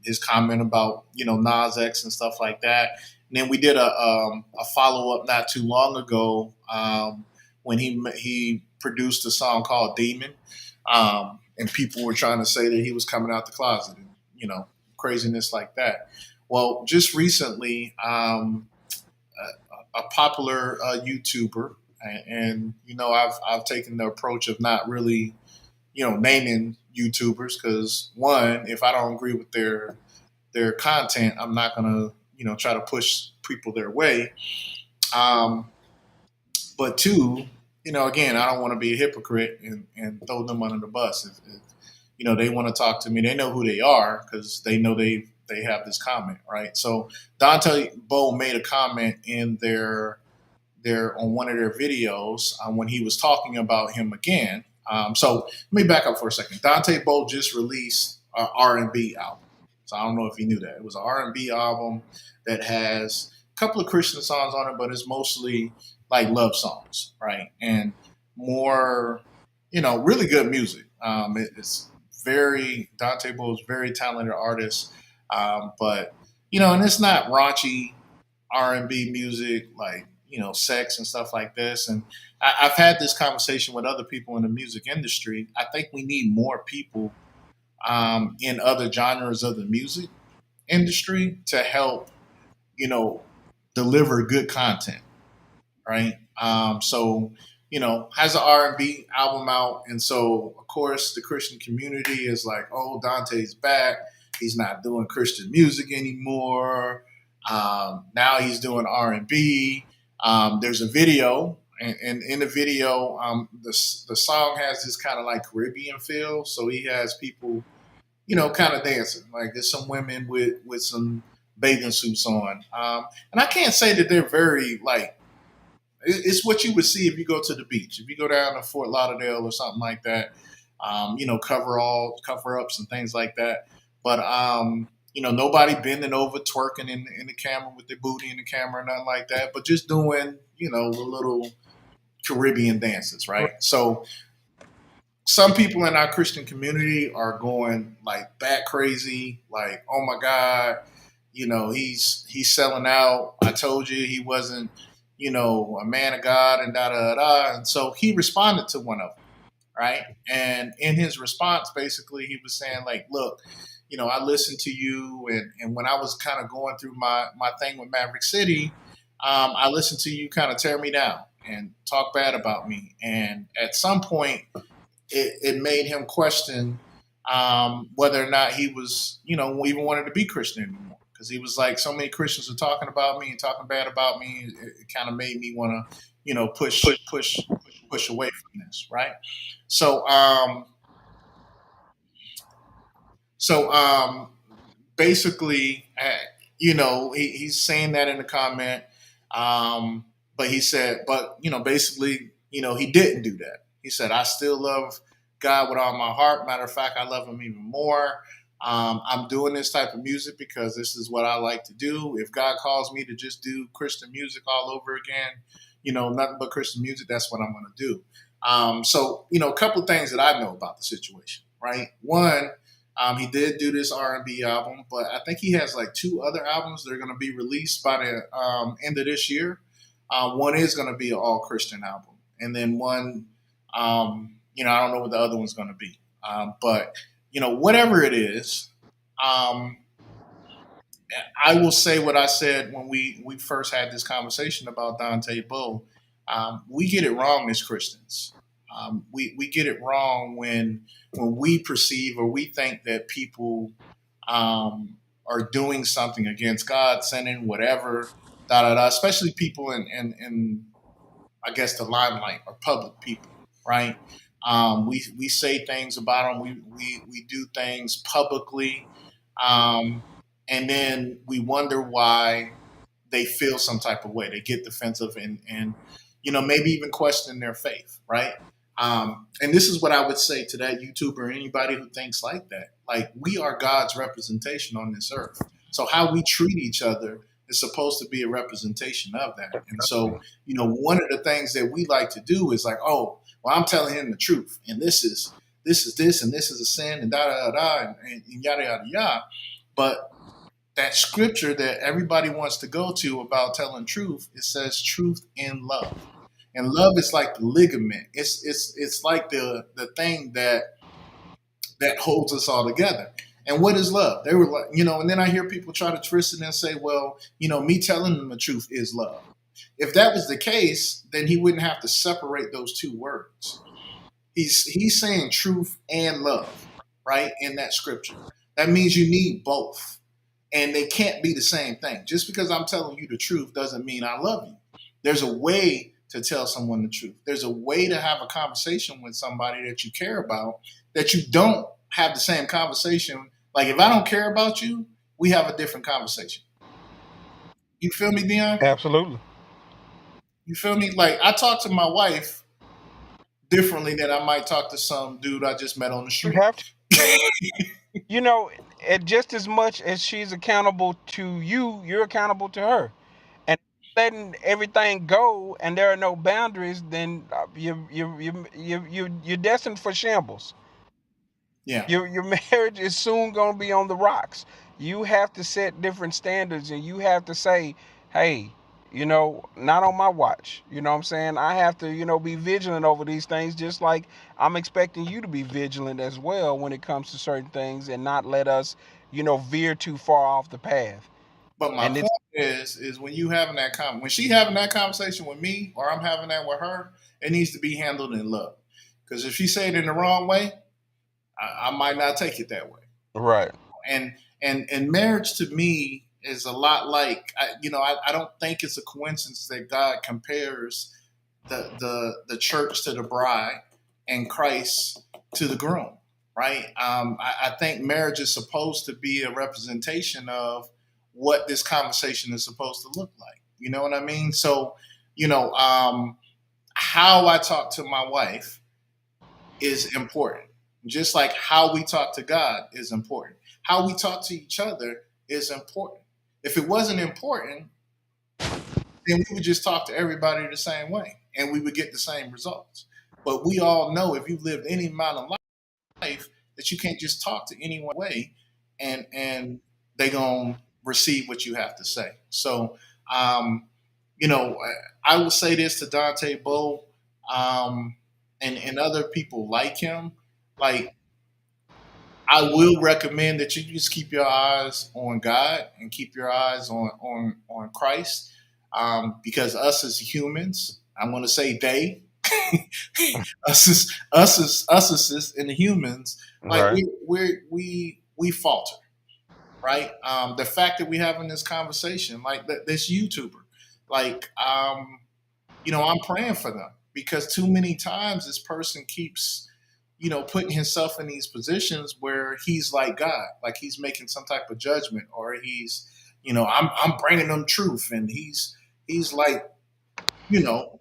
S3: his comment about Nas X and stuff like that. And then we did a follow up not too long ago, when he produced a song called Demon, and people were trying to say that he was coming out the closet, and craziness like that. Well, just recently, a popular YouTuber, and I've taken the approach of not really naming YouTubers, because one, if I don't agree with their content, I'm not gonna try to push people their way. Um, but two, again, I don't want to be a hypocrite and throw them under the bus. If they want to talk to me, they know who they are because they know they have this comment, right? So Dante Bowe made a comment in their on one of their videos, when he was talking about him again. So let me back up for a second. Dante Bowe just released an R&B album. So I don't know if you knew that. It was an R&B album that has a couple of Christian songs on it, but it's mostly like love songs, right? And more, really good music. It's Dante Bowe is a very talented artist, but and it's not raunchy R&B music like sex and stuff like this. And I've had this conversation with other people in the music industry. I think we need more people in other genres of the music industry to help you know deliver good content, right? So has an R&B album out, and so of course the Christian community is like, oh, Dante's back. He's not doing Christian music anymore. Now he's doing R&B. There's a video, and in the video, the song has this kind of like Caribbean feel. So he has people, kind of dancing. Like there's some women with some bathing suits on. And I can't say that they're very like it's what you would see if you go to the beach. If you go down to Fort Lauderdale or something like that, cover ups and things like that. But nobody bending over, twerking in the camera with their booty in the camera, nothing like that. But just doing, the little Caribbean dances, right? So some people in our Christian community are going like bat crazy, like, oh my God, he's selling out. I told you he wasn't, a man of God and da da da. And so he responded to one of them, right? And in his response, basically, he was saying, like, look, I listened to you, and when I was kind of going through my thing with Maverick City, I listened to you kind of tear me down and talk bad about me. And at some point, it made him question whether or not he was, even wanted to be Christian anymore. Because he was like, so many Christians are talking about me and talking bad about me. It kind of made me want to, push away from this, right? So, basically, he's saying that in the comment, but he said, basically, he didn't do that. He said, I still love God with all my heart. Matter of fact, I love him even more. I'm doing this type of music because this is what I like to do. If God calls me to just do Christian music all over again, nothing but Christian music, that's what I'm going to do. A couple of things that I know about the situation, right? One, he did do this R&B album, but I think he has like 2 other albums that are going to be released by the end of this year. One is going to be an all Christian album, and then one, I don't know what the other one's going to be. But whatever it is, I will say what I said when we first had this conversation about Dante Bowe. We get it wrong as Christians. We get it wrong when we perceive or we think that people are doing something against God, sinning, whatever, da da da. Especially people in I guess the limelight or public people, right? We say things about them. We do things publicly, um, and then we wonder why they feel some type of way. They get defensive and maybe even question their faith, right? And this is what I would say to that YouTuber or anybody who thinks like that. Like, we are God's representation on this earth. So how we treat each other is supposed to be a representation of that. And so, one of the things that we like to do is like, oh, well, I'm telling him the truth, and this is this, and this is a sin, and da da da, and yada yada yada. But that scripture that everybody wants to go to about telling truth, it says truth in love. And love is like the ligament. It's like the thing that holds us all together. And what is love? They were like, and then I hear people try to twist it and say, well, me telling them the truth is love. If that was the case, then he wouldn't have to separate those 2 words. He's saying truth and love, right, in that scripture. That means you need both. And they can't be the same thing. Just because I'm telling you the truth doesn't mean I love you. There's a way to tell someone the truth. There's a way to have a conversation with somebody that you care about that you don't have the same conversation. Like, if I don't care about you, we have a different conversation. You feel me, Dion?
S4: Absolutely.
S3: You feel me? Like, I talk to my wife differently than I might talk to some dude I just met on the
S4: You
S3: street.
S4: have to. You know, just as much as she's accountable to you, you're accountable to her. And letting everything go, and there are no boundaries, then you're destined for shambles.
S3: Yeah.
S4: Your marriage is soon gonna be on the rocks. You have to set different standards, and you have to say, hey, not on my watch. You know what I'm saying? I have to, be vigilant over these things, just like I'm expecting you to be vigilant as well when it comes to certain things, and not let us, veer too far off the path.
S3: But my
S4: And it's
S3: point is when you having that when she having that conversation with me, or I'm having that with her, it needs to be handled in love. Because if she say it in the wrong way, I might not take it that way.
S4: right.
S3: And marriage to me is a lot like I don't think it's a coincidence that God compares the church to the bride and Christ to the groom, right? I think marriage is supposed to be a representation of what this conversation is supposed to look like. You know what I mean? So, how I talk to my wife is important. Just like how we talk to God is important. How we talk to each other is important. If it wasn't important, then we would just talk to everybody the same way and we would get the same results. But we all know if you've lived any amount of life that you can't just talk to anyone way and they gonna receive what you have to say. So um, I will say this to Dante Bowe, um, and other people like him. Like, I will recommend that you just keep your eyes on God and keep your eyes on Christ, because us as humans, I'm going to say they, us as in the humans, like
S4: Right.
S3: we falter, right? The fact that we're having this conversation, like this YouTuber, like I'm praying for them because too many times this person keeps, putting himself in these positions where he's like God, like he's making some type of judgment, or he's, I'm bringing them truth, and he's like,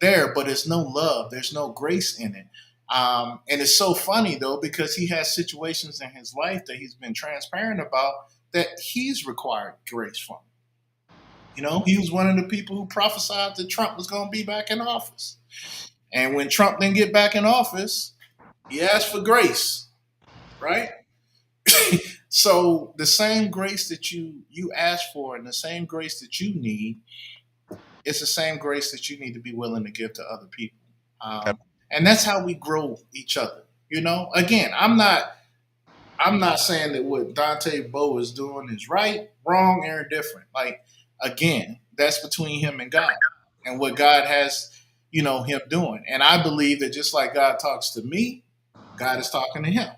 S3: there, but there's no love, there's no grace in it. And it's so funny though because he has situations in his life that he's been transparent about that he's required grace from. He was one of the people who prophesied that Trump was going to be back in office. And when Trump didn't get back in office, he asked for grace, right? So the same grace that you ask for and the same grace that you need, it's the same grace that you need to be willing to give to other people. And that's how we grow each other. Again, I'm not saying that what Dante Bowe is doing is right, wrong, or indifferent. Like, again, that's between him and God and what God has, him doing. And I believe that just like God talks to me, God is talking to him.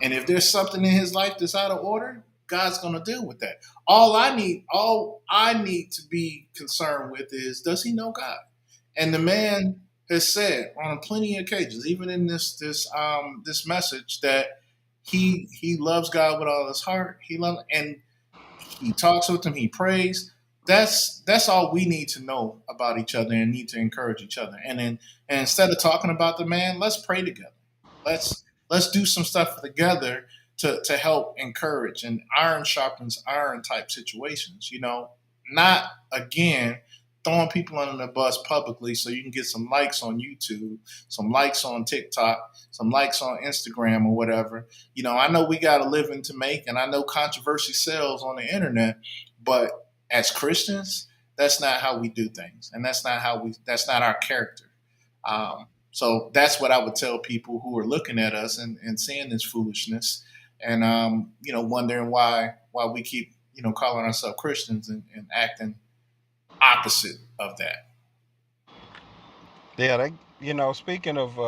S3: And if there's something in his life that's out of order, God's going to deal with that. All I need to be concerned with is, does he know God? And the man has said on plenty of occasions, even in this message, that he loves God with all his heart. And he talks with him. He prays. That's all we need to know about each other and need to encourage each other. And instead of talking about the man, let's pray together. Let's do some stuff together to help encourage, and iron sharpens iron type situations. Not again throwing people under the bus publicly so you can get some likes on YouTube, some likes on TikTok, some likes on Instagram or whatever. I know we got a living to make, and I know controversy sells on the internet, but as Christians, that's not how we do things, and that's not our character. So that's what I would tell people who are looking at us and seeing this foolishness, and wondering why we keep calling ourselves Christians and acting opposite of that.
S4: Yeah, speaking of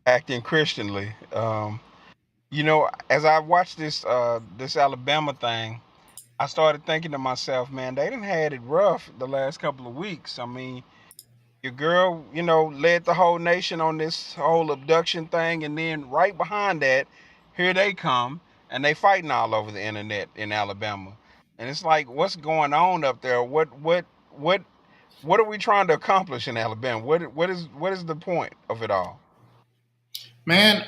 S4: acting Christianly, as I watched this Alabama thing, I started thinking to myself, man, they done had it rough the last couple of weeks. I mean, your girl, led the whole nation on this whole abduction thing, and then right behind that, here they come, and they fighting all over the internet in Alabama. And it's like, what's going on up there? What are we trying to accomplish in Alabama? What is the point of it all?
S3: Man,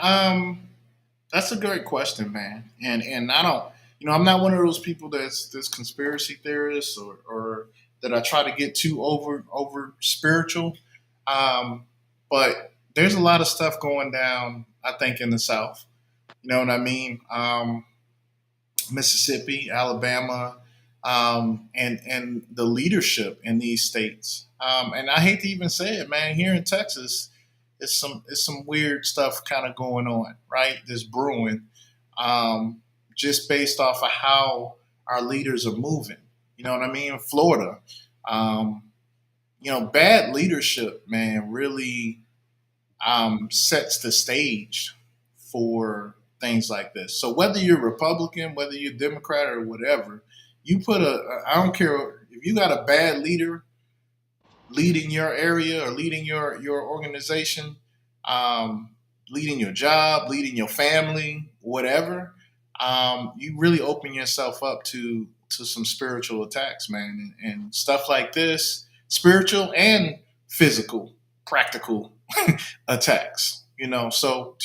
S3: that's a great question, man. And I don't, I'm not one of those people that's conspiracy theorists, or that I try to get too over spiritual. Um, but there's a lot of stuff going down, I think, in the South. You know what I mean? Mississippi, Alabama, and the leadership in these states. And I hate to even say it, man. Here in Texas, it's some weird stuff kind of going on, right? This brewing, just based off of how our leaders are moving. You know what I mean? Florida, um, bad leadership, man, really sets the stage for things like this. So whether you're Republican, whether you're Democrat or whatever, I don't care if you got a bad leader leading your area or leading your organization, um, leading your job, leading your family, whatever. You really open yourself up to to some spiritual attacks, man, and stuff like this, spiritual and physical, practical attacks. So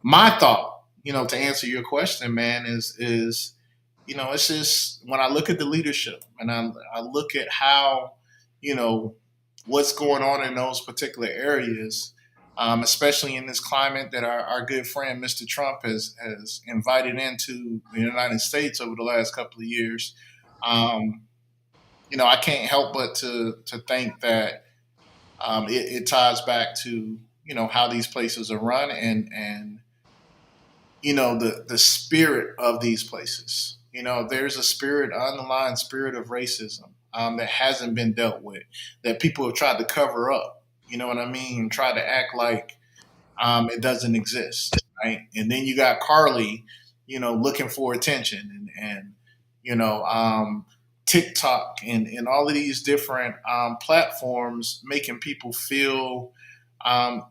S3: my thought, to answer your question, man, is it's just when I look at the leadership and I look at how you know what's going on in those particular areas, especially in this climate that our good friend Mr. Trump has invited into the United States over the last couple of years. Um, I can't help but to think that it ties back to how these places are run and the spirit of these places. There's a spirit, underlying spirit of racism that hasn't been dealt with, that people have tried to cover up. You know what I mean? Try to act like it doesn't exist, right? And then you got Carly, looking for attention and TikTok and all of these different platforms making people feel, um,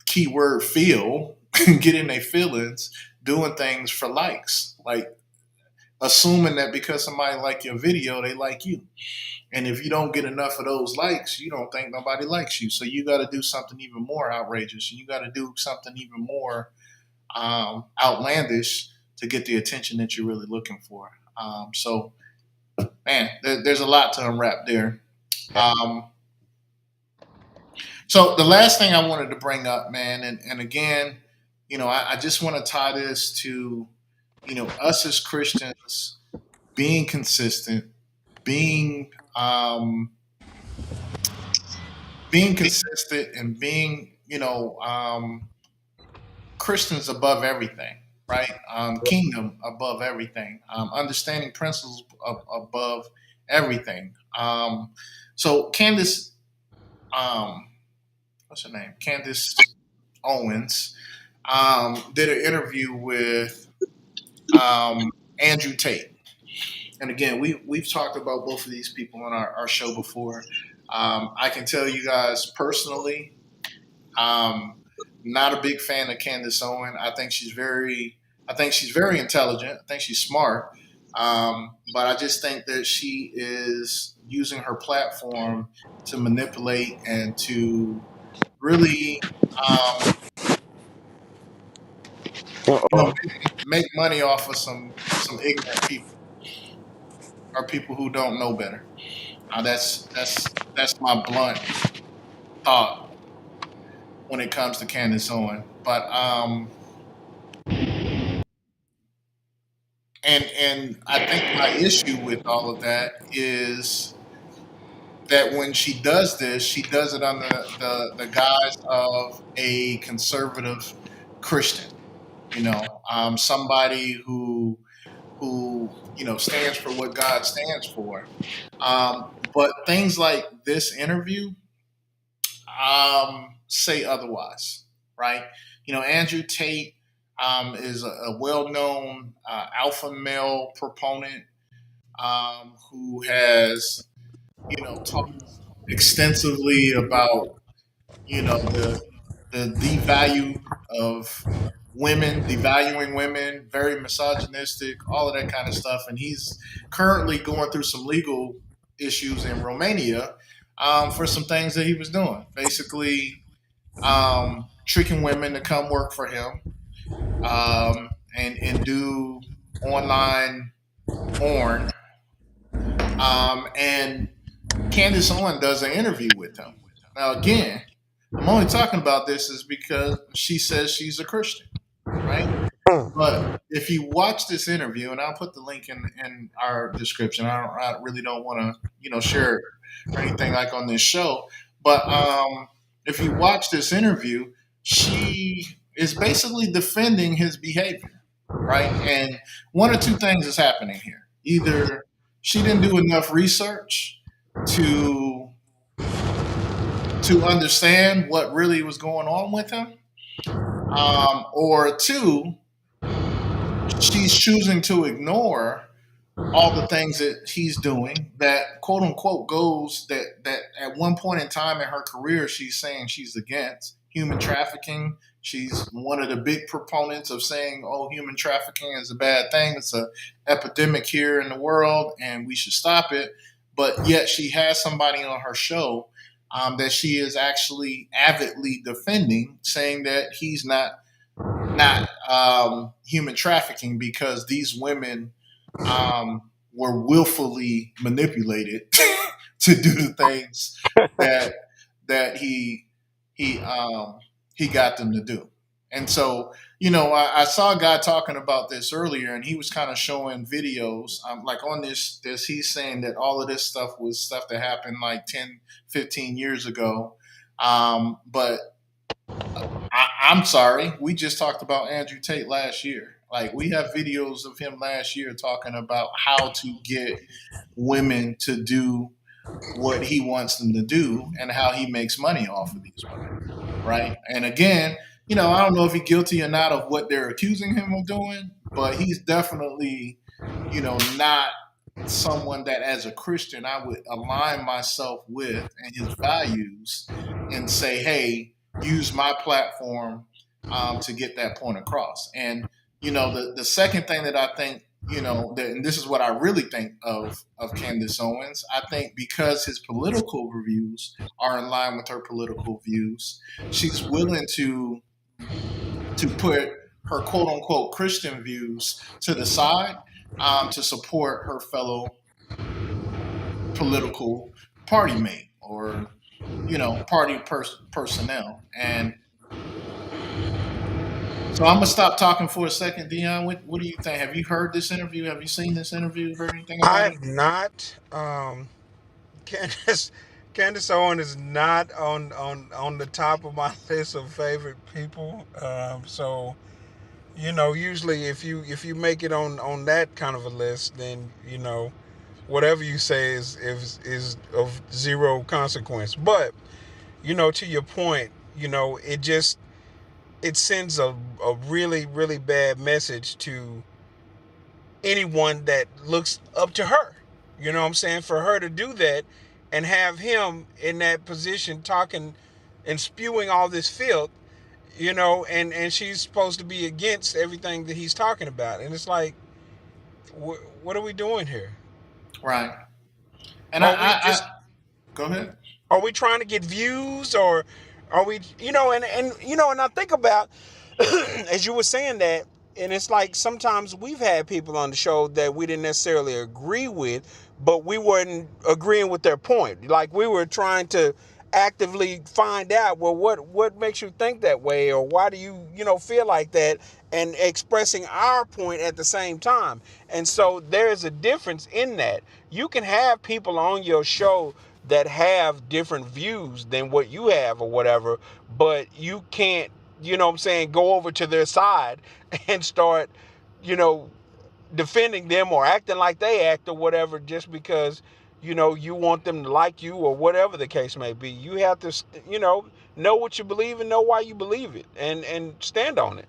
S3: keyword feel, get in their feelings, doing things for likes, like assuming that because somebody like your video, they like you. And if you don't get enough of those likes, you don't think nobody likes you. So you got to do something even more outrageous. You got to do something even more outlandish to get the attention that you're really looking for. So, man, there's a lot to unwrap there. Um, so the last thing I wanted to bring up, man, and again, I just want to tie this to, us as Christians being consistent, being consistent, and being, Christians above everything, right? Kingdom above everything, understanding principles above everything. So Candace, um, what's her name? Candance Owens did an interview with Andrew Tate. And again, we've talked about both of these people on our show before. I can tell you guys personally, um, not a big fan of Candace Owen. I think she's very intelligent. I think she's smart. But I just think that she is using her platform to manipulate and to really, um,
S4: Uh-oh.
S3: make money off of some ignorant people or people who don't know better. That's my blunt thought when it comes to Candace Owen. But and I think my issue with all of that is that when she does this, she does it under the guise of a conservative Christian. Somebody who stands for what God stands for. But things like this interview say otherwise, right? Andrew Tate is a well-known alpha male proponent who has, talked extensively about, the devalue of women, devaluing women, very misogynistic, all of that kind of stuff. And he's currently going through some legal issues in Romania for some things that he was doing. Basically, tricking women to come work for him and do online porn. And Candace Owen does an interview with him. Now, again, I'm only talking about this is because she says she's a Christian, right? But if you watch this interview, and I'll put the link in our description, I really don't want to, share it or anything like on this show. But if you watch this interview, she is basically defending his behavior, right? And one or two things is happening here. Either she didn't do enough research to to understand what really was going on with him, or two, she's choosing to ignore all the things that he's doing that quote unquote goes that at one point in time in her career she's saying she's against human trafficking, She's one of the big proponents of saying, "Oh, human trafficking is a bad thing. It's an epidemic here in the world, and we should stop it." But yet, she has somebody on her show that she is actually avidly defending, saying that he's not human trafficking because these women were willfully manipulated to do the things that that he got them to do. And so, I saw a guy talking about this earlier, and he was kind of showing videos, like on this. He's saying that all of this stuff was stuff that happened like 10, 15 years ago. But I'm sorry, we just talked about Andrew Tate last year. Like, we have videos of him last year talking about how to get women to do what he wants them to do and how he makes money off of these women, right? And again, I don't know if he's guilty or not of what they're accusing him of doing, but he's definitely, not someone that as a Christian I would align myself with and his values and say, hey, use my platform to get that point across. And, the second thing that I think, and this is what I really think of Candance Owens. I think because his political views are in line with her political views, she's willing to put her quote unquote Christian views to the side to support her fellow political party mate or party personnel. And so I'm gonna stop talking for a second. Dion, what do you think? Have you heard this interview? Have you seen this interview? Heard anything
S4: I
S3: about it?
S4: have not. Candace Candace Owens is not on the top of my list of favorite people. So usually if you make it on that kind of a list, then whatever you say is of zero consequence. But to your point, it sends a really really bad message to anyone that looks up to her. You know what I'm saying? For her to do that and have him in that position talking and spewing all this filth, and she's supposed to be against everything that he's talking about. And it's like, what are we doing here?
S3: Right. And
S4: Are we just
S3: go ahead.
S4: are we trying to get views, or are we, and I think about as you were saying that, and it's like sometimes we've had people on the show that we didn't necessarily agree with, but we weren't agreeing with their point. Like, we were trying to actively find out, well, what makes you think that way, or why do you feel like that, and expressing our point at the same time. And so there is a difference in that. You can have people on your show that have different views than what you have or whatever, but you can't, what I'm saying, go over to their side and start, you know, defending them or acting like they act or whatever, just because, you want them to like you or whatever the case may be. You have to, know what you believe and know why you believe it, and stand on it.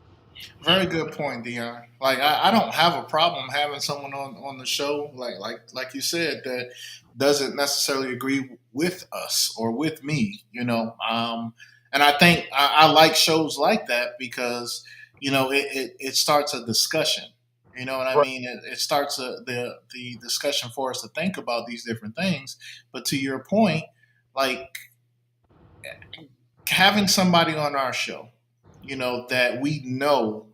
S3: Very good point, Dion. Like, I don't have a problem having someone on the show, like you said, that doesn't necessarily agree with us or with me. And I think I like shows like that because it starts a discussion. You know what I
S4: Right.
S3: mean? It starts the discussion for us to think about these different things. But to your point, like, having somebody on our show, that we know,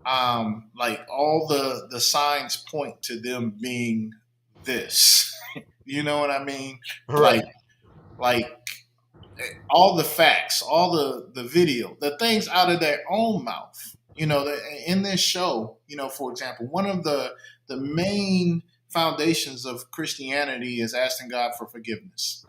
S3: like, all the signs point to them being this. You know what I mean? Like,
S4: Right.
S3: like all the facts, all the video, the things out of their own mouth. In this show, for example, one of the main foundations of Christianity is asking God for forgiveness.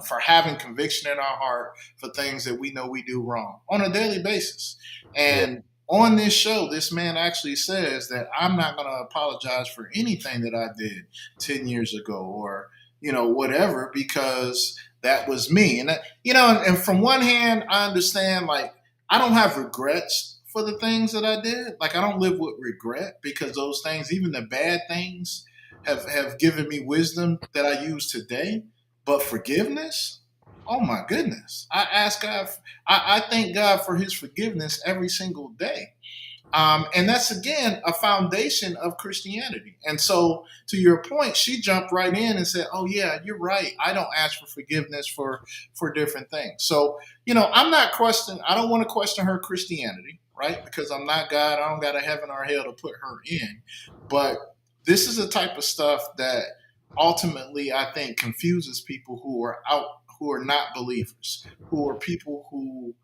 S3: For having conviction in our heart for things that we know we do wrong on a daily basis.
S4: Yeah.
S3: And on this show, this man actually says that I'm not going to apologize for anything that I did 10 years ago or, whatever, because that was me. And from one hand, I understand, like, I don't have regrets for the things that I did. Like, I don't live with regret because those things, even the bad things, have given me wisdom that I use today. But forgiveness? Oh my goodness. I ask God, I thank God for his forgiveness every single day. And that's again a foundation of Christianity. And so, to your point, she jumped right in and said, "Oh yeah, you're right. I don't ask for forgiveness for different things." So, I'm not questioning. I don't want to question her Christianity, right? Because I'm not God. I don't got a heaven or hell to put her in. But this is the type of stuff that ultimately I think confuses people who are not believers, who are people who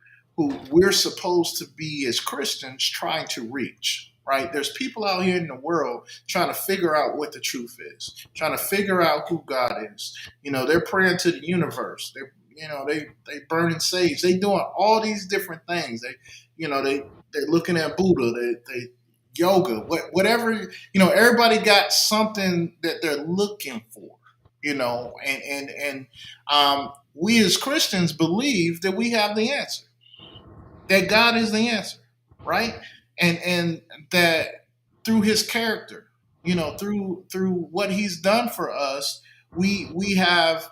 S3: we're supposed to be as Christians trying to reach, right? There's people out here in the world trying to figure out what the truth is, trying to figure out who God is. They're praying to the universe. They burning sage. They doing all these different things. They're looking at Buddha. They yoga, whatever. Everybody got something that they're looking for. And we as Christians believe that we have the answer, that God is the answer, right? And that through his character, through what he's done for us, we have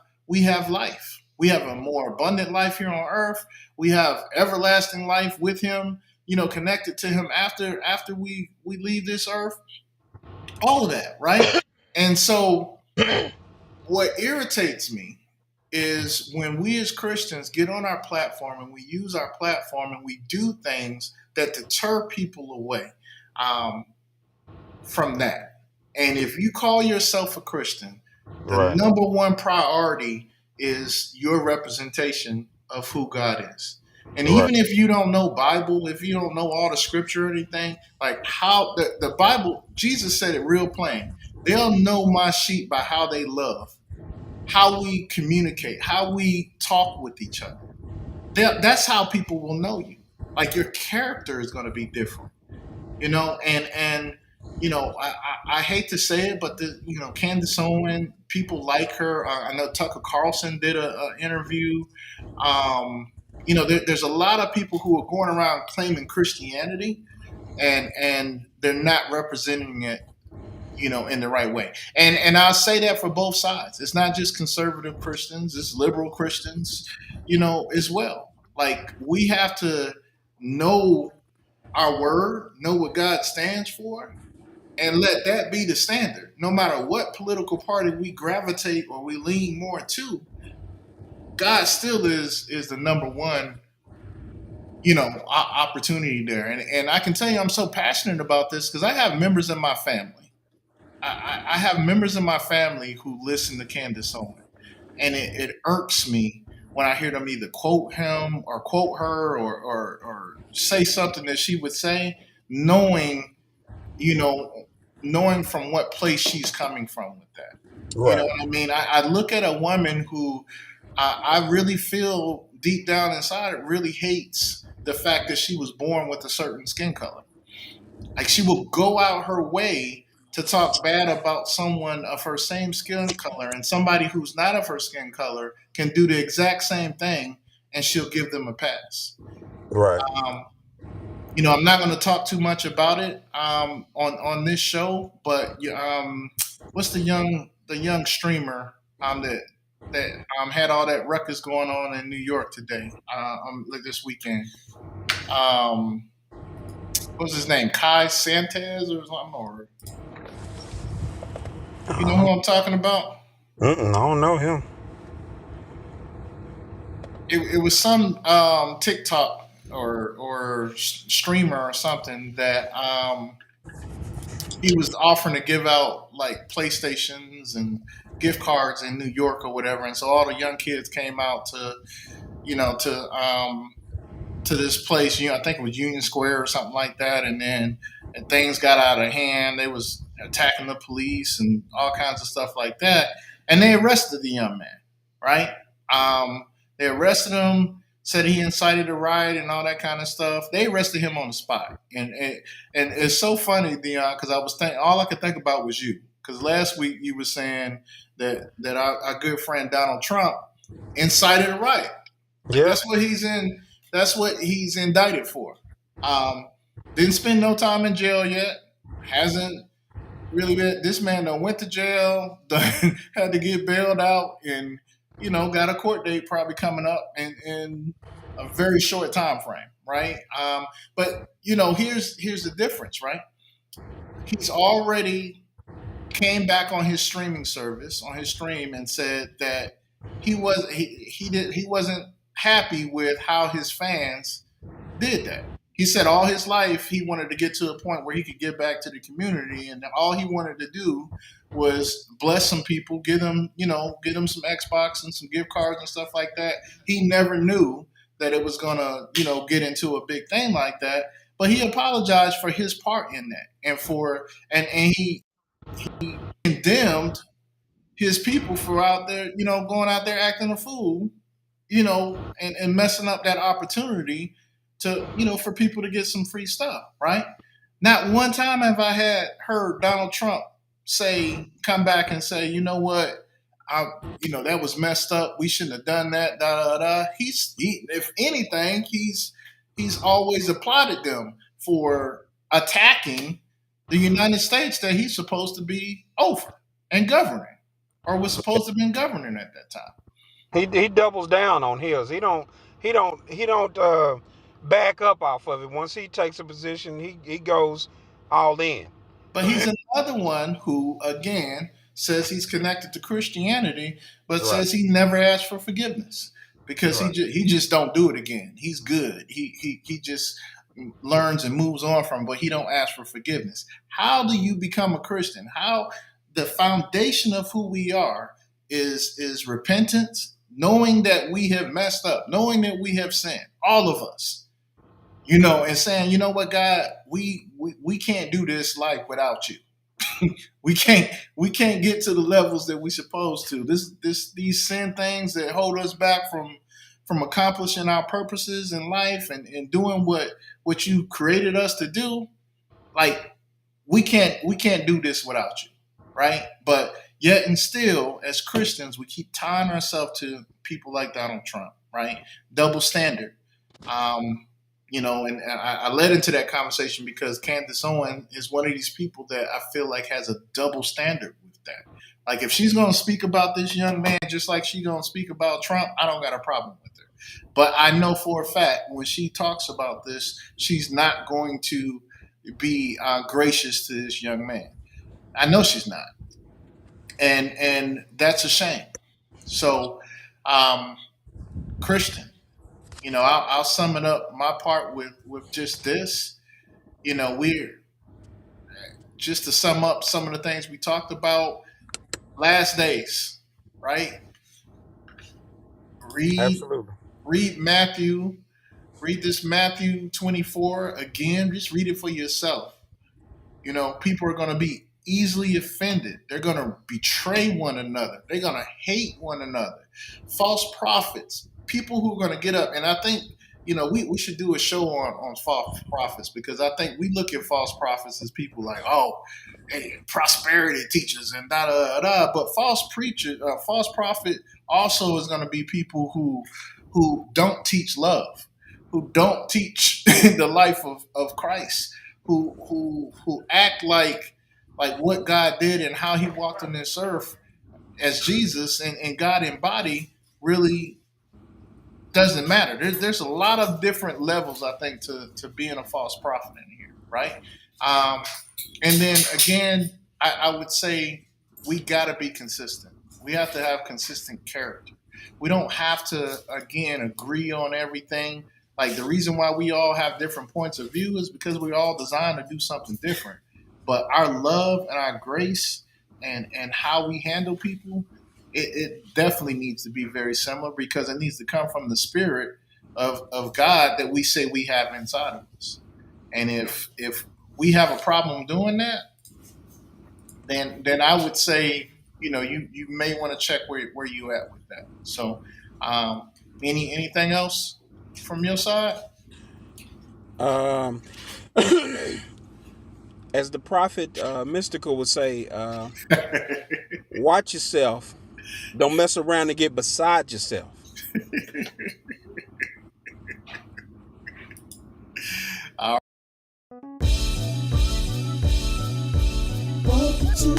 S3: life. We have a more abundant life here on earth. We have everlasting life with him, connected to him after we leave this earth. All of that, right? And so what irritates me is when we as Christians get on our platform and we use our platform and we do things that deter people away from that. And if you call yourself a Christian, the
S4: Right.
S3: number one priority is your representation of who God is. And
S4: Right.
S3: even if you don't know Bible, if you don't know all the scripture or anything, like how the Bible, Jesus said it real plain. They'll know my sheep by how they love, how we communicate, how we talk with each other. That's how people will know you. Like your character is going to be different, and I hate to say it, but Candance Owens, people like her. I know Tucker Carlson did a interview. There's a lot of people who are going around claiming Christianity, and they're not representing it in the right way. And I'll say that for both sides. It's not just conservative Christians, it's liberal Christians, as well. Like we have to know our word, know what God stands for, and let that be the standard. No matter what political party we gravitate or we lean more to, God still is the number one opportunity there. And I can tell you I'm so passionate about this because I have members in my family. I have members in my family who listen to Candance Owens, and it irks me when I hear them either quote him or quote her or say something that she would say, knowing from what place she's coming from with that. You know
S4: Right.
S3: what I mean? I look at a woman who I really feel deep down inside really hates the fact that she was born with a certain skin color. Like she will go out her way to talk bad about someone of her same skin color, and somebody who's not of her skin color can do the exact same thing and she'll give them a pass.
S4: Right.
S3: Um, I'm not going to talk too much about it on this show, but what's the young streamer that had all that ruckus going on in New York today, like this weekend? What's his name? Kai Sanchez or something? Or you know who I'm talking about?
S4: I don't know him.
S3: It was some TikTok or streamer or something that he was offering to give out like PlayStations and gift cards in New York or whatever, and so all the young kids came out to to this place. I think it was Union Square or something like that, and things got out of hand. They was attacking the police and all kinds of stuff like that, and they arrested the young man. Right? They arrested him, said he incited a riot and all that kind of stuff. They arrested him on the spot, and it's so funny, Dion, because I was thinking all I could think about was you. Because last week you were saying that our good friend Donald Trump incited a riot.
S4: Yeah.
S3: That's what he's in. That's what he's indicted for. Didn't spend no time in jail yet. Hasn't really been. This man done went to jail. Done, had to get bailed out, and got a court date probably coming up in a very short time frame, right? But here's the difference, right? He's already came back on his streaming service on his stream and said that he wasn't happy with how his fans did that. He said all his life he wanted to get to a point where he could give back to the community, and all he wanted to do was bless some people, get them some Xbox and some gift cards and stuff like that. He never knew that it was gonna, get into a big thing like that. But he apologized for his part in that, and he condemned his people for out there, going out there acting a fool, and messing up that opportunity to, for people to get some free stuff, right? Not one time have I heard Donald Trump come back and say, you know what, that was messed up. We shouldn't have done that. Da da da. If anything, he's always applauded them for attacking the United States that he's supposed to be over and governing, or was supposed to be governing at that time.
S4: He doubles down on his. He don't back up off of it. Once he takes a position, he goes all in.
S3: But he's another one who, again, says he's connected to Christianity, but says he never asked for forgiveness because he just don't do it again. He's good. He just learns and moves on from, but he don't ask for forgiveness. How do you become a Christian? How the foundation of who we are is repentance, knowing that we have messed up, knowing that we have sinned, all of us, and saying, you know what, God, we can't do this life without you. we can't get to the levels that we're supposed to. These sin things that hold us back from accomplishing our purposes in life and doing what you created us to do. Like we can't do this without you, right? But yet and still, as Christians, we keep tying ourselves to people like Donald Trump, right? Double standard. And I led into that conversation because Candance Owens is one of these people that I feel like has a double standard with that. Like if she's going to speak about this young man just like she's going to speak about Trump, I don't got a problem with her. But I know for a fact when she talks about this, she's not going to be gracious to this young man. I know she's not. And that's a shame. So, Christian, I'll sum it up my part with just this. We're just to sum up some of the things we talked about. Last days, right?
S4: Absolutely.
S3: Read this Matthew 24 again. Just read it for yourself. People are going to be easily offended. They're going to betray one another. They're going to hate one another. False prophets, people who are going to get up. And I think, we should do a show on false prophets because I think we look at false prophets as people like, prosperity teachers and da da da. But false prophet also is going to be people who don't teach love, who don't teach the life of Christ, who act like what God did and how he walked on this earth as Jesus and God in body really doesn't matter. There's a lot of different levels, I think, to being a false prophet in here, right? And then again, I would say we got to be consistent. We have to have consistent character. We don't have to, again, agree on everything. Like the reason why we all have different points of view is because we're all designed to do something different. But our love and our grace and how we handle people, it definitely needs to be very similar because it needs to come from the spirit of God that we say we have inside of us. And if we have a problem doing that, then I would say, you may want to check where you at with that. So anything else from your side?
S4: As the prophet Mystical would say, watch yourself. Don't mess around and get beside yourself.
S1: Welcome to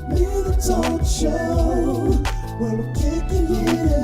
S1: the Talk Show. Well, I'm kicking it